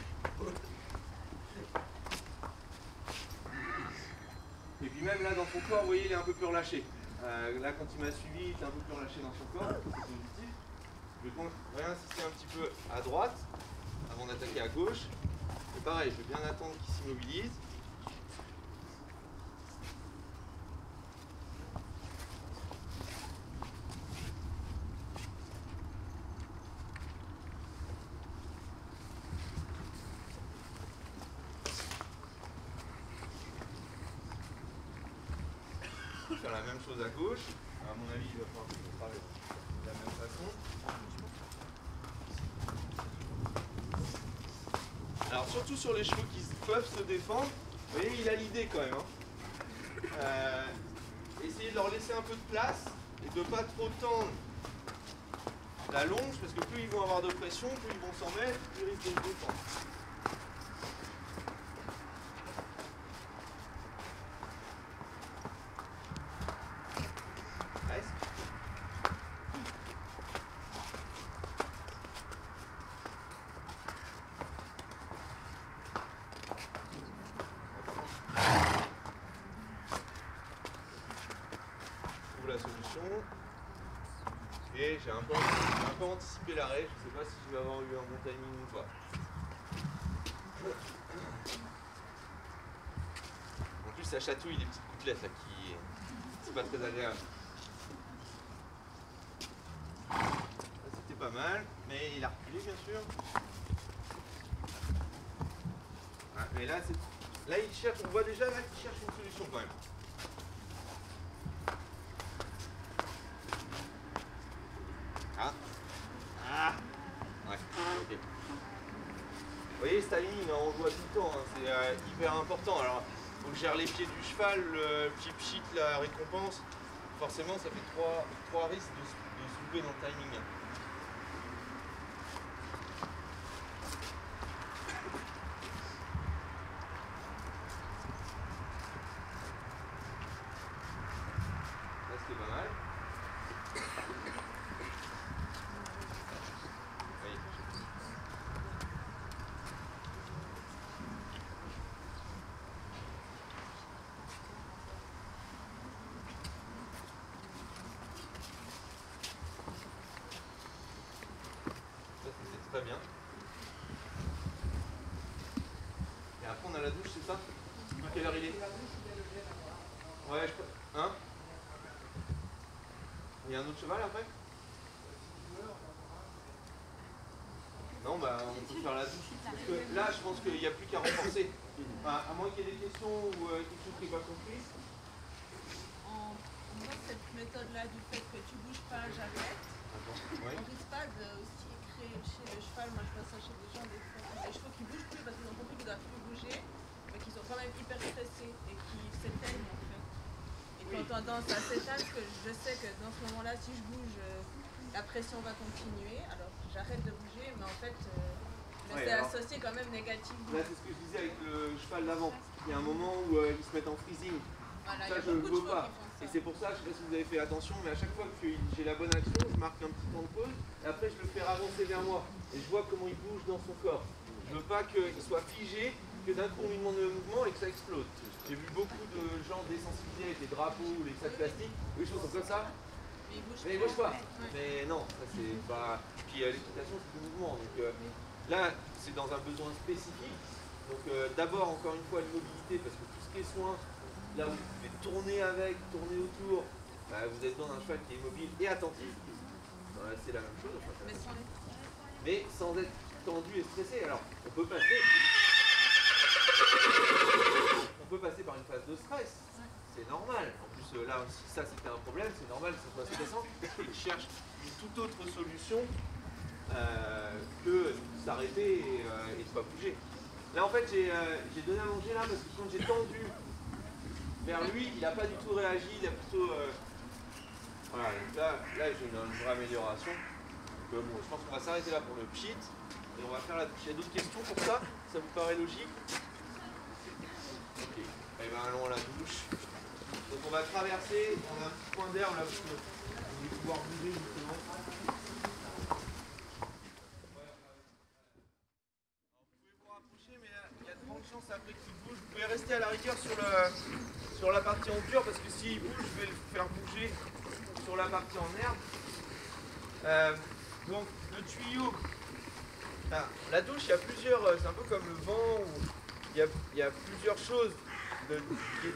Et puis même là dans son corps, vous voyez, il est un peu plus relâché. Là quand il m'a suivi, il était un peu plus relâché dans son corps, c'est positif. Je vais réinsister un petit peu à droite, avant d'attaquer à gauche. Et pareil, je vais bien attendre qu'il s'immobilise. Faire la même chose à gauche. À mon avis, il va falloir que je travaille de la même façon. Alors surtout sur les chevaux qui peuvent se défendre, vous voyez, il a l'idée quand même. Hein. Essayez de leur laisser un peu de place et de ne pas trop tendre la longe, parce que plus ils vont avoir de pression, plus ils vont s'en mettre, plus ils risquent de se défendre. La solution et j'ai un peu anticipé l'arrêt, je ne sais pas si je vais avoir eu un bon timing ou pas. En plus ça chatouille les petites côtelettes là qui c'est pas très agréable. C'était pas mal, mais il a reculé bien sûr. Ah, mais là il cherche, on voit déjà là qu'il cherche une solution quand même. Ouais, ok. Vous voyez, ce timing, on le voit tout le temps, hein, c'est hyper important. Alors, il faut que je gère les pieds du cheval, le chip sheet, la récompense. Forcément, ça fait trois risques de se louper dans le timing. Hein. Là, c'était pas mal. bien. Et après on a la douche, c'est ça? À quelle heure il est? Ouais, hein? Il y a un autre cheval après? Non, bah on peut faire la douche. Parce que là, je pense qu'il n'y a plus qu'à renforcer. Enfin, à moins qu'il y ait des questions ou quelque chose qui n'est pas compris. En moi, cette méthode-là du fait que tu bouges pas, j'arrête. Ouais. On risque pas de aussi créer chez le cheval, moi je vois ça chez des gens, des chevaux qui bougent plus parce qu'ils ont compris qu'ils doivent plus bouger, mais qui sont quand même hyper stressés et qui s'éteignent en fait. Et qui ont tendance à s'éteindre, parce que je sais que dans ce moment-là, si je bouge, la pression va continuer, alors j'arrête de bouger, mais en fait, c'est associé quand même négativement. Là, c'est ce que je disais avec le cheval d'avant. Il y a un moment où ils se mettent en freezing. Voilà, Ça, je ne le veux pas. Et c'est pour ça, je ne sais pas si vous avez fait attention, mais à chaque fois que j'ai la bonne action, je marque un petit temps de pause, et après je le fais avancer vers moi. Et je vois comment il bouge dans son corps. Je ne veux pas qu'il soit figé, que d'un coup on lui demande le mouvement et que ça explose. J'ai vu beaucoup de gens désensibilisés avec les drapeaux ou les sacs plastiques, les choses comme ça. Mais ils ne bougent pas. Mais non, ça c'est pas. Puis l'équitation c'est du mouvement. Donc là, c'est dans un besoin spécifique. Donc d'abord, encore une fois, l'immobilité, parce que tout ce qui est soin, là où vous pouvez tourner avec, tourner autour, bah, vous êtes dans un cheval qui est immobile et attentif. C'est la même chose. Enfin, mais sans être tendu et stressé. Alors, on peut passer par une phase de stress. C'est normal. En plus, là, si ça c'était un problème, c'est normal que ce soit stressant. Il cherche une toute autre solution que s'arrêter et ne pas bouger. Là, en fait, j'ai donné à manger là parce que quand j'ai tendu vers lui, il n'a pas du tout réagi, il a plutôt... Voilà, donc là j'ai une vraie amélioration. Donc, bon, je pense qu'on va s'arrêter là pour le pchit et on va faire la douche. Il y a d'autres questions pour ça? Ça vous paraît logique? Ok, eh bien allons à la douche. Donc on va traverser, on a un petit point d'air là parce que on va pouvoir bouger justement. Il y a de grandes chances après qu'il bouge. Vous pouvez rester à la rigueur sur la partie en dur parce que s'il bouge, je vais le faire bouger sur la partie en herbe. Donc le tuyau, la douche, il y a plusieurs, c'est un peu comme le vent où il y a plusieurs choses qui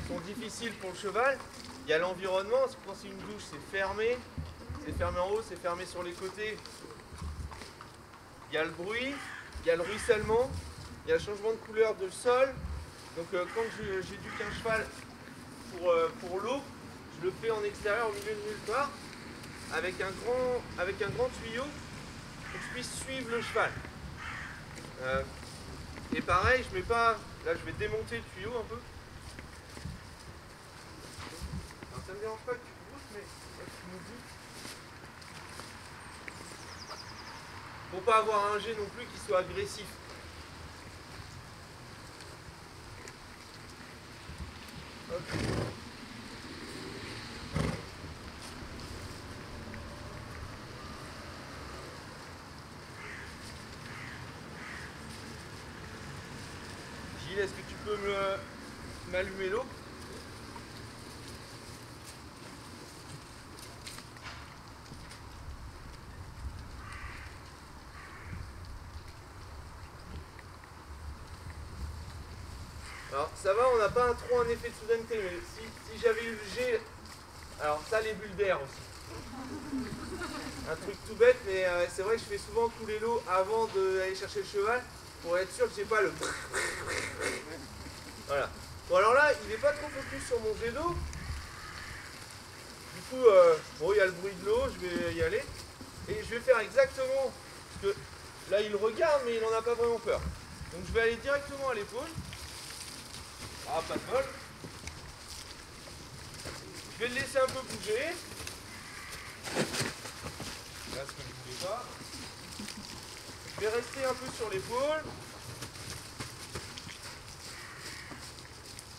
sont difficiles pour le cheval. Il y a l'environnement, quand c'est une douche, c'est fermé en haut, c'est fermé sur les côtés. Il y a le bruit, il y a le ruissellement, il y a le changement de couleur de sol. Donc quand j'éduque un cheval pour l'eau, je le fais en extérieur au milieu de nulle part, avec un grand tuyau pour que je puisse suivre le cheval. Et pareil, je mets pas. Là je vais démonter le tuyau un peu. Alors, ça ne me dérange pas que tu bouges, mais tu nous dis. Pour pas avoir un jet non plus qui soit agressif. Hop. Gilles, est-ce que tu peux m'allumer l'eau? Alors ça va, on n'a pas trop un effet de soudaineté, mais si j'avais eu le jet... Alors ça, les bulles d'air aussi. Un truc tout bête, mais c'est vrai que je fais souvent couler l'eau avant d'aller chercher le cheval, pour être sûr que j'ai pas le... Voilà. Bon alors là, il n'est pas trop focus sur mon jet d'eau. Du coup, bon, il y a le bruit de l'eau, je vais y aller. Et je vais faire exactement... Parce que là, il regarde, mais il n'en a pas vraiment peur. Donc je vais aller directement à l'épaule. Ah, pas de bol. Je vais le laisser un peu bouger. Là, ce que je ne voulais pas. Je vais rester un peu sur l'épaule.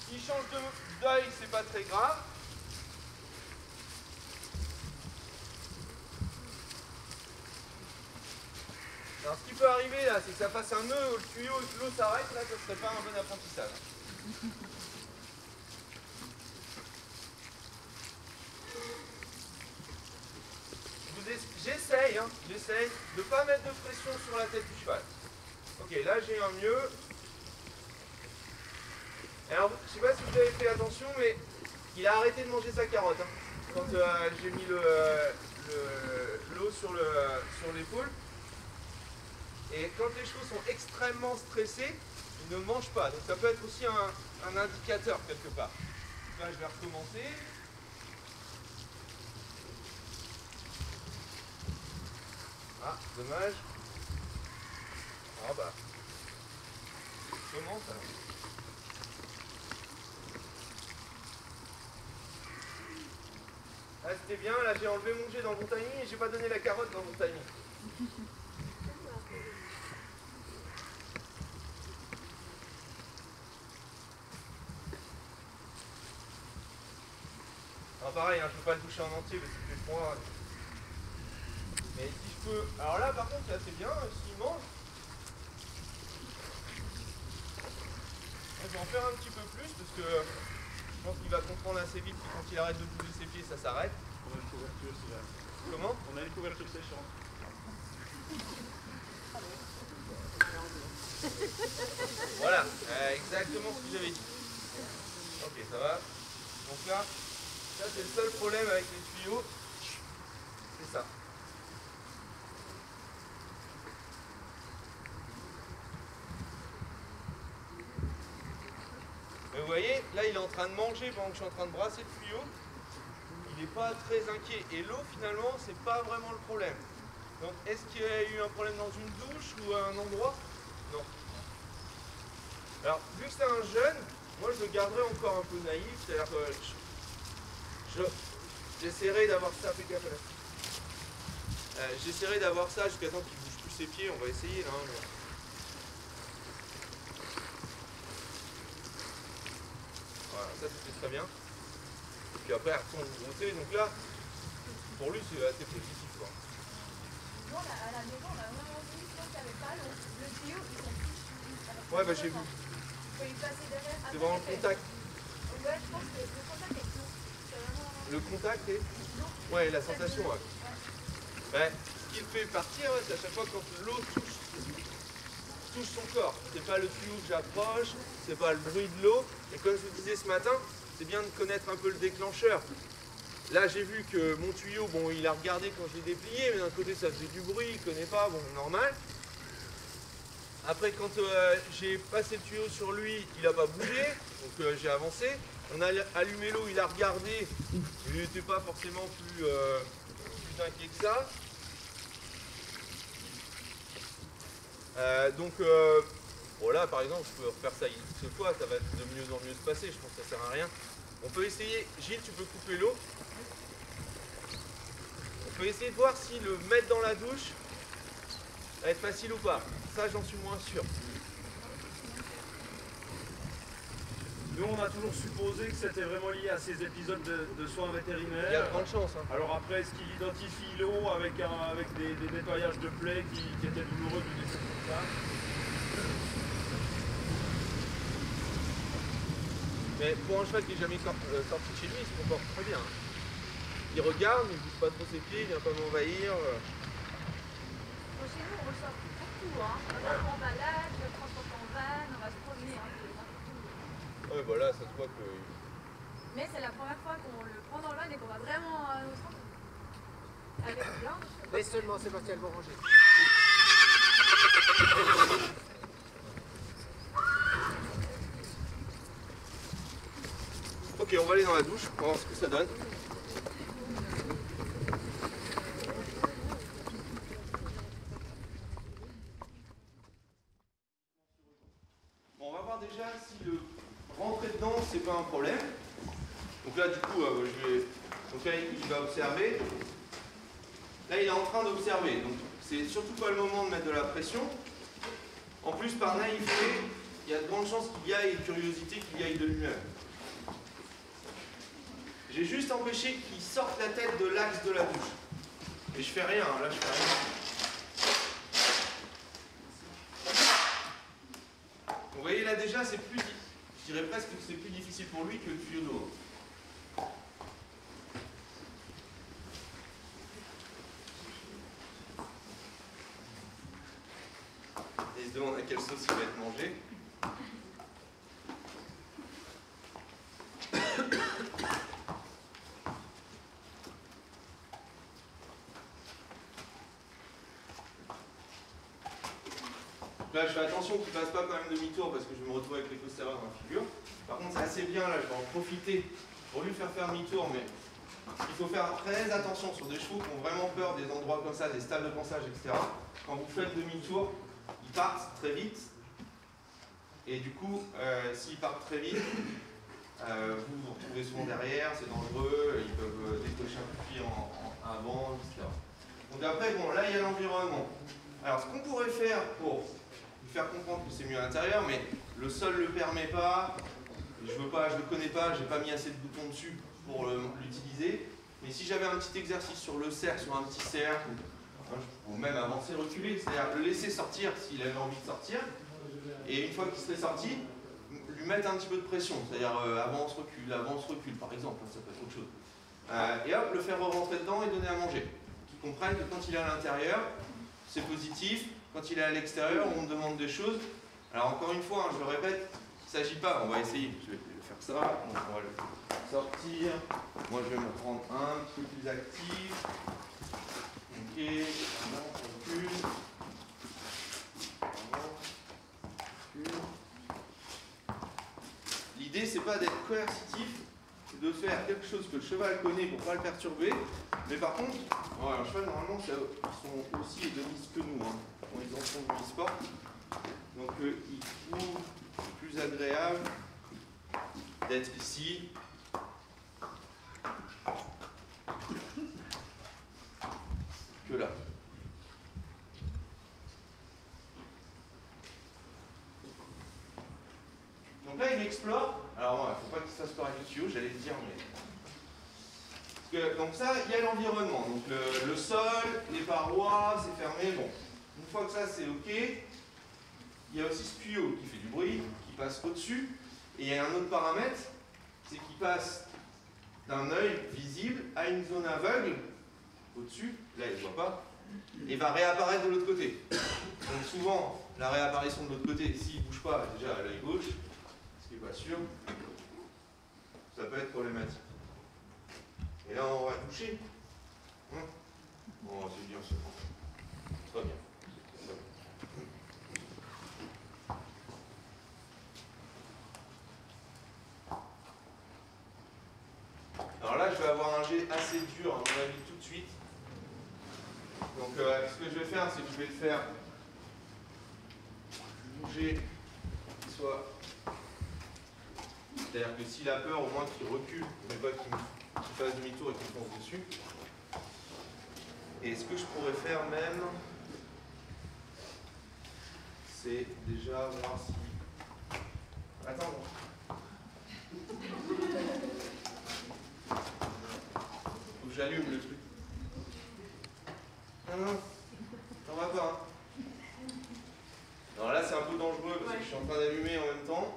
S'il change d'œil, c'est pas très grave. Alors, ce qui peut arriver là, c'est que ça fasse un nœud au tuyau et que l'eau s'arrête. Là, ça serait pas un bon apprentissage. Vous j'essaye de ne pas mettre de pression sur la tête du cheval. Ok, là j'ai un mieux. Alors, je sais pas si vous avez fait attention, mais il a arrêté de manger sa carotte. Hein, quand j'ai mis l'eau sur l'épaule. Et quand les chevaux sont extrêmement stressés, ils ne mangent pas. Donc ça peut être aussi un indicateur quelque part. Donc là, je vais recommencer. Ah, dommage. Ah bah. Comment ça? Ah, c'était bien, là j'ai enlevé mon jet dans mon timing et j'ai pas donné la carotte dans mon timing. Alors pareil, hein, je peux pas le toucher en entier parce que c'est froid. Mais si je peux... Alors là par contre c'est assez bien, s'il mange. Je vais en faire un petit peu plus parce que je pense qu'il va comprendre assez vite que quand il arrête de bouger ses pieds, ça s'arrête. On a une couverture, c'est vrai. Comment? On a une couverture séchante. Voilà, exactement ce que j'avais dit. Ok, ça va. Donc là, ça c'est le seul problème avec les tuyaux. C'est ça. Mais vous voyez, là il est en train de manger pendant que je suis en train de brasser le tuyau. Il n'est pas très inquiet. Et l'eau finalement, c'est pas vraiment le problème. Donc est-ce qu'il y a eu un problème dans une douche ou à un endroit? Non. Alors, vu que c'est un jeune, moi je le garderai encore un peu naïf, c'est-à-dire que j'essaierai d'avoir ça, fais gaffe là. J'essaierai d'avoir ça jusqu'à temps qu'il bouge plus ses pieds, on va essayer là. Hein, voilà, ça c'était très bien. Et puis après, elle retourne monter, donc là, pour lui c'est assez positif quoi. Nous, à la maison, on a vraiment vu, quand il n'y avait pas le tuyau, ils sont tous. Ouais, bah j'ai vu. Faut y passer derrière. C'est vraiment le contact. Ouais, je pense que le contact est lourd. C'est vraiment. Le contact est... Ouais, la sensation, ouais. Ouais. Ce qui le fait partir, ouais, c'est à chaque fois quand l'eau touche son corps. C'est pas le tuyau que j'approche, c'est pas le bruit de l'eau. Et comme je vous disais ce matin, c'est bien de connaître un peu le déclencheur. Là, j'ai vu que mon tuyau, bon, il a regardé quand j'ai déplié, mais d'un côté, ça faisait du bruit, il connaît pas, bon, normal. Après, quand j'ai passé le tuyau sur lui, il n'a pas bougé, donc j'ai avancé. On a allumé l'eau, il a regardé, il n'était pas forcément plus inquiet que ça. Voilà, par exemple, je peux refaire ça une fois, ça va de mieux en mieux se passer, je pense que ça sert à rien. On peut essayer, Gilles, tu peux couper l'eau. On peut essayer de voir si le mettre dans la douche va être facile ou pas. Ça, j'en suis moins sûr. Nous, on a toujours supposé que c'était vraiment lié à ces épisodes de soins vétérinaires. Il y a de grandes chances. Hein. Alors après, est-ce qu'il identifie l'eau avec des nettoyages de plaies qui étaient douloureux ou des choses comme ça? Mais pour un cheval qui n'est jamais sorti de chez lui, il se comporte très bien. Hein. Il regarde, il ne bouge pas trop ses pieds, il ne vient pas m'envahir. Chez nous, on ressort beaucoup. Hein. On va en balade, je le transporte en van, on va se promener un peu. Ouais, voilà, ça se voit que... Mais c'est la première fois qu'on le prend dans le van et qu'on va vraiment au centre. Avec plein de choses. Mais seulement Sébastien le ranger. Ok, on va aller dans la douche, on va voir ce que ça donne. Bon, on va voir déjà si le rentrer dedans, c'est pas un problème. Donc là, du coup, donc là, il va observer. Là, il est en train d'observer. Donc, c'est surtout pas le moment de mettre de la pression. En plus, par naïveté, il y a de grandes chances qu'il y aille, et curiosité, qu'il y aille de lui-même. J'ai juste empêché qu'il sorte la tête de l'axe de la douche. Et je fais rien, hein, là je fais rien. Vous voyez là déjà c'est plus, je dirais presque que c'est plus difficile pour lui que le tuyau d'eau. se demande à quelle sauce il va être mangé. Là, je fais attention qu'il ne fasse pas quand même demi-tour parce que je vais me retrouver avec les postérieurs dans la figure. Par contre, c'est assez bien, là, je vais en profiter pour lui faire demi-tour, mais il faut faire très attention sur des chevaux qui ont vraiment peur des endroits comme ça, des stables de pansage, etc. Quand vous faites demi-tour, ils partent très vite. Et du coup, s'ils partent très vite, vous vous retrouvez souvent derrière, c'est dangereux, ils peuvent décocher un coup de pied en avant, etc. Donc après, bon, là, il y a l'environnement. Alors, ce qu'on pourrait faire pour vous faire comprendre que c'est mieux à l'intérieur, mais le sol ne le permet pas, je ne le connais pas, j'ai pas mis assez de boutons dessus pour l'utiliser. Mais si j'avais un petit exercice sur le cercle, sur un petit cercle, ou même avancer, reculer, c'est-à-dire le laisser sortir s'il avait envie de sortir, et une fois qu'il serait sorti, lui mettre un petit peu de pression, c'est-à-dire avance, recule, par exemple, ça peut être autre chose. Et hop, le faire rentrer dedans et donner à manger. Qu'il comprenne que quand il est à l'intérieur, c'est positif, quand il est à l'extérieur, on me demande des choses. Alors encore une fois, je le répète, il ne s'agit pas, on va essayer, je vais faire ça, donc on va le sortir, moi je vais me prendre un petit peu plus actif, ok, on recule, l'idée c'est pas d'être coercitif, c'est de faire quelque chose que le cheval connaît pour ne pas le perturber, mais par contre, un cheval normalement ils sont aussi hédonistes que nous, quand ils en font du e-sport, donc il trouve plus agréable d'être ici que là. Donc là il explore, alors il ne faut pas qu'il se fasse peur avec le tuyau, j'allais le dire, mais... donc ça, il y a l'environnement, donc le sol, les parois, c'est fermé, bon. Une fois que ça c'est ok, il y a aussi ce tuyau qui fait du bruit, qui passe au-dessus, et il y a un autre paramètre, c'est qu'il passe d'un œil visible à une zone aveugle, au-dessus, là il ne voit pas, et va réapparaître de l'autre côté. Donc souvent, la réapparition de l'autre côté, s'il ne bouge pas déjà à l'œil gauche, ce qui n'est pas sûr, ça peut être problématique. Et là on va toucher. Bon, c'est bien, c'est très bien. Alors là, je vais avoir un jet assez dur, à mon avis, tout de suite. Donc, ce que je vais faire, c'est que je vais le faire bouger, qu'il soit... C'est-à-dire que s'il a peur, au moins qu'il recule, mais pas qu'il fasse demi-tour et qu'il fonce dessus. Et ce que je pourrais faire même, c'est déjà voir si... Attends. Faut que j'allume le truc. Non, t'en vas pas. Hein. Alors là, c'est un peu dangereux parce que je suis en train d'allumer en même temps.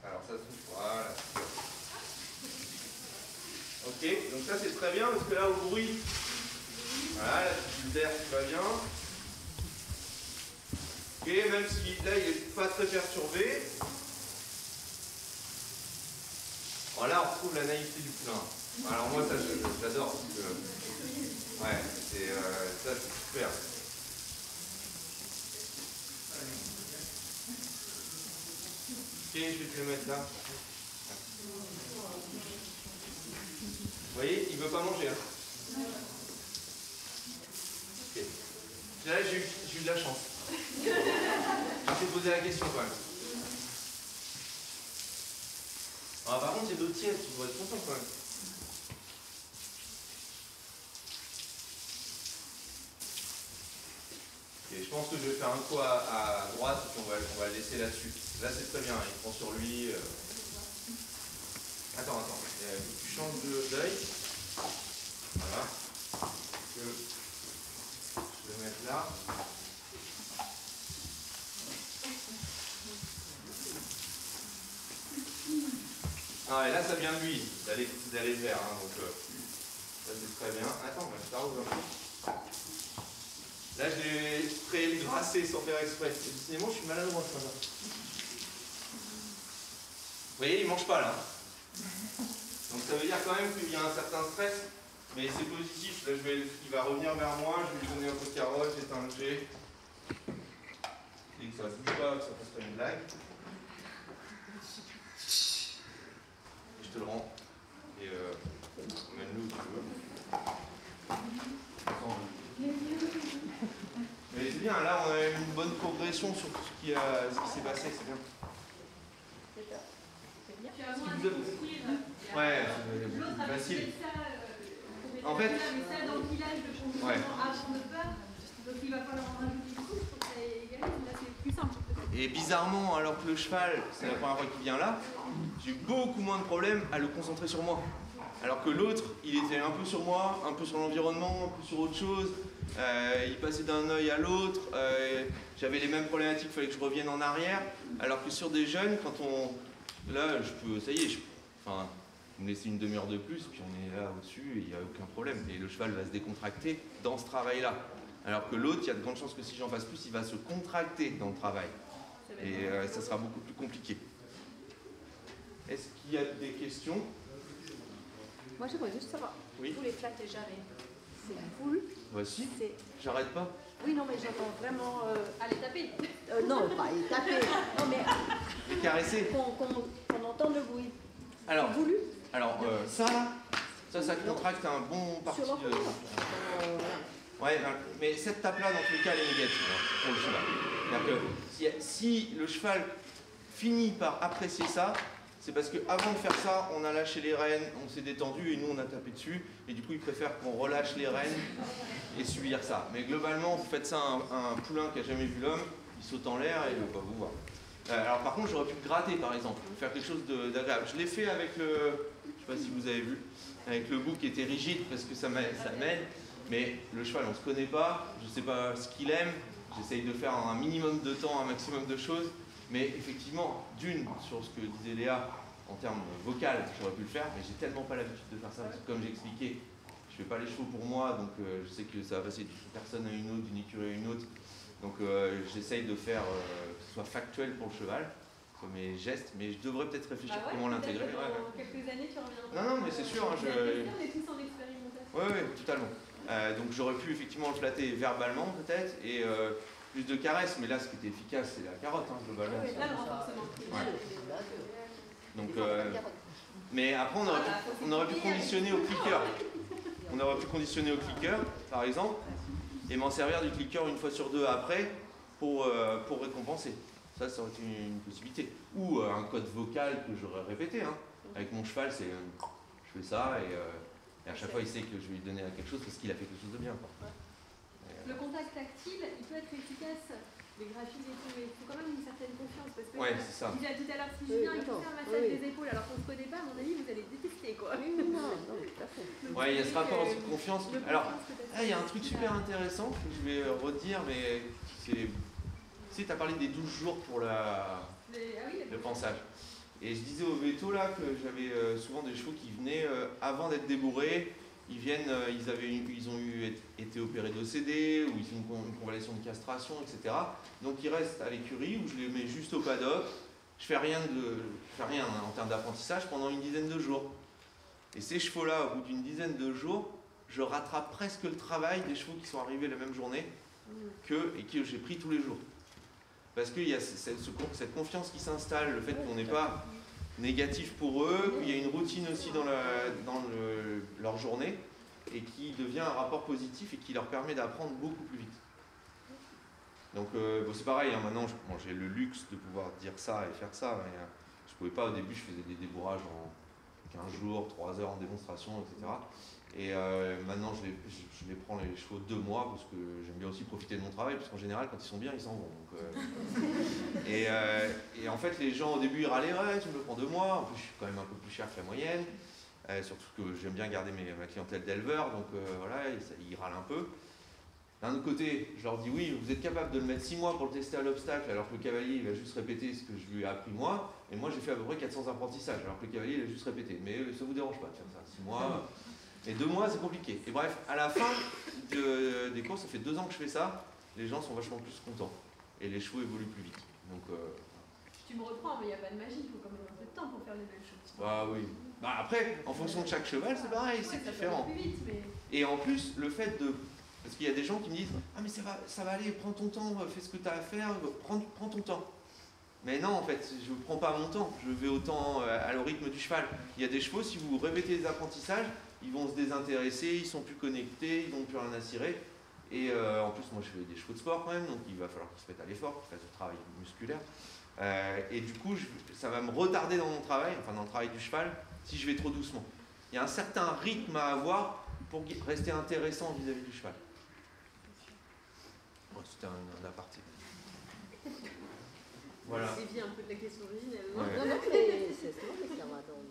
Alors ça se... Voilà. Ok, donc ça c'est très bien parce que là au bruit, voilà, la petite d'air qui va bien. Ok, même si là il n'est pas très perturbé. Voilà, on retrouve la naïveté du poulain. Alors moi ça j'adore parce que ouais, c'est ça c'est super. Ok, je vais te le mettre là. Vous voyez, il ne veut pas manger. Hein. Okay. Là, j'ai eu de la chance. Je t'ai posé la question quand même. Ah, par contre, il y a d'autres tièdes, tu devrais être content quand même. Okay, je pense que je vais faire un coup à droite et puis on va le laisser là-dessus. Là, c'est très bien, il prend sur lui. Attends, tu changes d'œil. Voilà. Je vais le mettre là. Ah, et là, ça vient de lui, d'aller vers. Hein, donc, ça, c'est très bien. Attends, ça roule un peu. Là, j'ai créé le grasser sans faire exprès. Décidément, je suis maladroit ce matin. Vous voyez, il ne mange pas là. Donc ça veut dire quand même qu'il y a un certain stress, mais c'est positif. Là, il va revenir vers moi, je vais lui donner un peu de carotte, j'éteins le jet. Et que ça ne bouge pas, que ça fasse pas une blague. Et je te le rends. Et mène-le où tu veux. Mais c'est bien, là on a une bonne progression sur tout ce qui s'est passé, c'est bien. Ouais, c'est facile. En fait, ça dans le village de conditionnement avant de peur, donc il va falloir en rajouter une couche pour que ça égalise, là c'est plus simple. Et bizarrement, alors que le cheval, c'est la première fois qu'il vient là, j'ai eu beaucoup moins de problèmes à le concentrer sur moi. Alors que l'autre, il était un peu sur moi, un peu sur l'environnement, un peu sur autre chose. Il passait d'un œil à l'autre. J'avais les mêmes problématiques, il fallait que je revienne en arrière. Alors que sur des jeunes, quand on... Là, je peux... Ça y est, enfin, vous me laissez une demi-heure de plus, puis on est là au-dessus, et il n'y a aucun problème. Et le cheval va se décontracter dans ce travail-là. Alors que l'autre, il y a de grandes chances que si j'en fasse plus, il va se contracter dans le travail. Et ça sera beaucoup plus compliqué. Est-ce qu'il y a des questions? Moi, j'aimerais juste savoir, Oui. vous les flattez jamais. C'est cool. Voici. J'arrête pas. Oui, non, mais j'entends vraiment... Allez, tapez. Non, pas y taper. Non, mais Les caresser. qu'on entende le bruit. Alors, C'est voulu. alors ça contracte un bon parti. Sur l'enfant. Ouais, mais cette tape-là, dans tous les cas, elle est négative pour le cheval. C'est-à-dire que si le cheval finit par apprécier ça, c'est parce qu'avant de faire ça, on a lâché les rênes, on s'est détendu et nous on a tapé dessus. Et du coup, il préfère qu'on relâche les rênes et subir ça. Mais globalement, vous faites ça à un poulain qui n'a jamais vu l'homme, il saute en l'air et il ne va pas vous voir. Alors par contre, j'aurais pu le gratter par exemple, faire quelque chose d'agréable. Je l'ai fait avec le, je ne sais pas si vous avez vu, avec le bout qui était rigide parce que ça m'aide. Mais le cheval, on ne se connaît pas, je ne sais pas ce qu'il aime. J'essaye de faire un minimum de temps, un maximum de choses. Mais effectivement, d'une, sur ce que disait Léa, en termes vocal, j'aurais pu le faire, mais j'ai tellement pas l'habitude de faire ça, parce que comme j'ai expliqué, je fais pas les chevaux pour moi, donc je sais que ça va passer d'une personne à une autre, d'une écurie à une autre. Donc j'essaye de faire que ce soit factuel pour le cheval, sur mes gestes, mais je devrais peut-être réfléchir comment l'intégrer. Dans quelques années, tu reviendras. Non, mais c'est sûr. On est tous en expérimentation. Oui, totalement. Donc j'aurais pu effectivement le flatter verbalement peut-être, et plus de caresses, mais là ce qui était efficace c'est la carotte globalement. Oui, là le renforcement. Ouais. Donc, mais après on aurait pu conditionner au clicker. On aurait pu conditionner au clicker par exemple, et m'en servir du clicker une fois sur deux après pour récompenser. Ça aurait été une possibilité. Ou un code vocal que j'aurais répété. Hein. Avec mon cheval, c'est je fais ça et à chaque fois il sait que je vais lui donner quelque chose parce qu'il a fait quelque chose de bien. Quoi. Le contact tactile, il peut être efficace, les graphiques et tout, mais il faut quand même une certaine confiance. Parce que c'est ça. je disais tout à l'heure, si je viens et que je fais un massage des épaules alors qu'on ne se connaît pas, à mon avis, vous allez détester quoi. Non, tout à fait. Ouais, il y a ce rapport de confiance. Alors, il y a un truc super intéressant que je vais redire, mais c'est. Tu sais, tu as parlé des 12 jours pour le pansage. Et je disais au veto là que j'avais souvent des chevaux qui venaient avant d'être débourrés. Ils viennent, ils ont été opérés d'OCD, ou ils ont une convalescence de castration, etc. Donc ils restent à l'écurie où je les mets juste au paddock. Je fais rien en termes d'apprentissage pendant une dizaine de jours. Et ces chevaux-là, au bout d'une dizaine de jours, je rattrape presque le travail des chevaux qui sont arrivés la même journée et que j'ai pris tous les jours. Parce qu'il y a cette confiance qui s'installe, le fait qu'on n'est pas négatif pour eux, qu'il y a une routine aussi dans leur journée et qui devient un rapport positif et qui leur permet d'apprendre beaucoup plus vite. Donc c'est pareil, hein, maintenant j'ai le luxe de pouvoir dire ça et faire ça, mais je ne pouvais pas au début, je faisais des débourrages en 15 jours, 3 heures en démonstration, etc. Et maintenant je les prends les chevaux 2 mois parce que j'aime bien aussi profiter de mon travail, parce qu'en général quand ils sont bien ils s'en vont. Donc, et en fait les gens au début ils râlaient, ouais tu me le prends 2 mois, en plus je suis quand même un peu plus cher que la moyenne, surtout que j'aime bien garder ma clientèle d'éleveurs, donc voilà, ils râlent un peu. D'un autre côté, je leur dis oui, vous êtes capable de le mettre 6 mois pour le tester à l'obstacle, alors que le cavalier il va juste répéter ce que je lui ai appris moi, et moi j'ai fait à peu près 400 apprentissages, alors que le cavalier il a juste répété. Mais ça vous dérange pas de faire ça, 6 mois. Mais 2 mois, c'est compliqué. Et bref, à la fin des courses, ça fait 2 ans que je fais ça, les gens sont vachement plus contents. Et les chevaux évoluent plus vite. Donc, Tu me reprends, mais il n'y a pas de magie, il faut quand même un peu de temps pour faire les belles choses. bah oui. Bah après, en fonction de chaque cheval, c'est pareil, Ouais, c'est ça différent. peut aller plus vite, mais... Et en plus, le fait de... Parce qu'il y a des gens qui me disent « Ah mais ça va aller, prends ton temps, fais ce que tu as à faire, prends ton temps. » Mais non, en fait, je ne prends pas mon temps, je vais autant à le rythme du cheval. Il y a des chevaux, si vous répétez les apprentissages, ils vont se désintéresser, ils sont plus connectés, ils n'ont plus rien à cirer. Et en plus, moi je fais des chevaux de sport quand même, donc il va falloir qu'ils se mettent à l'effort, qu'ils fassent du travail musculaire. Et du coup, ça va me retarder dans mon travail, enfin dans le travail du cheval, si je vais trop doucement. Il y a un certain rythme à avoir pour rester intéressant vis-à-vis du cheval. Bon, c'était un aparté. Voilà. C'est bien un peu de la question originelle. Ouais. Non, mais c'est ça va dans...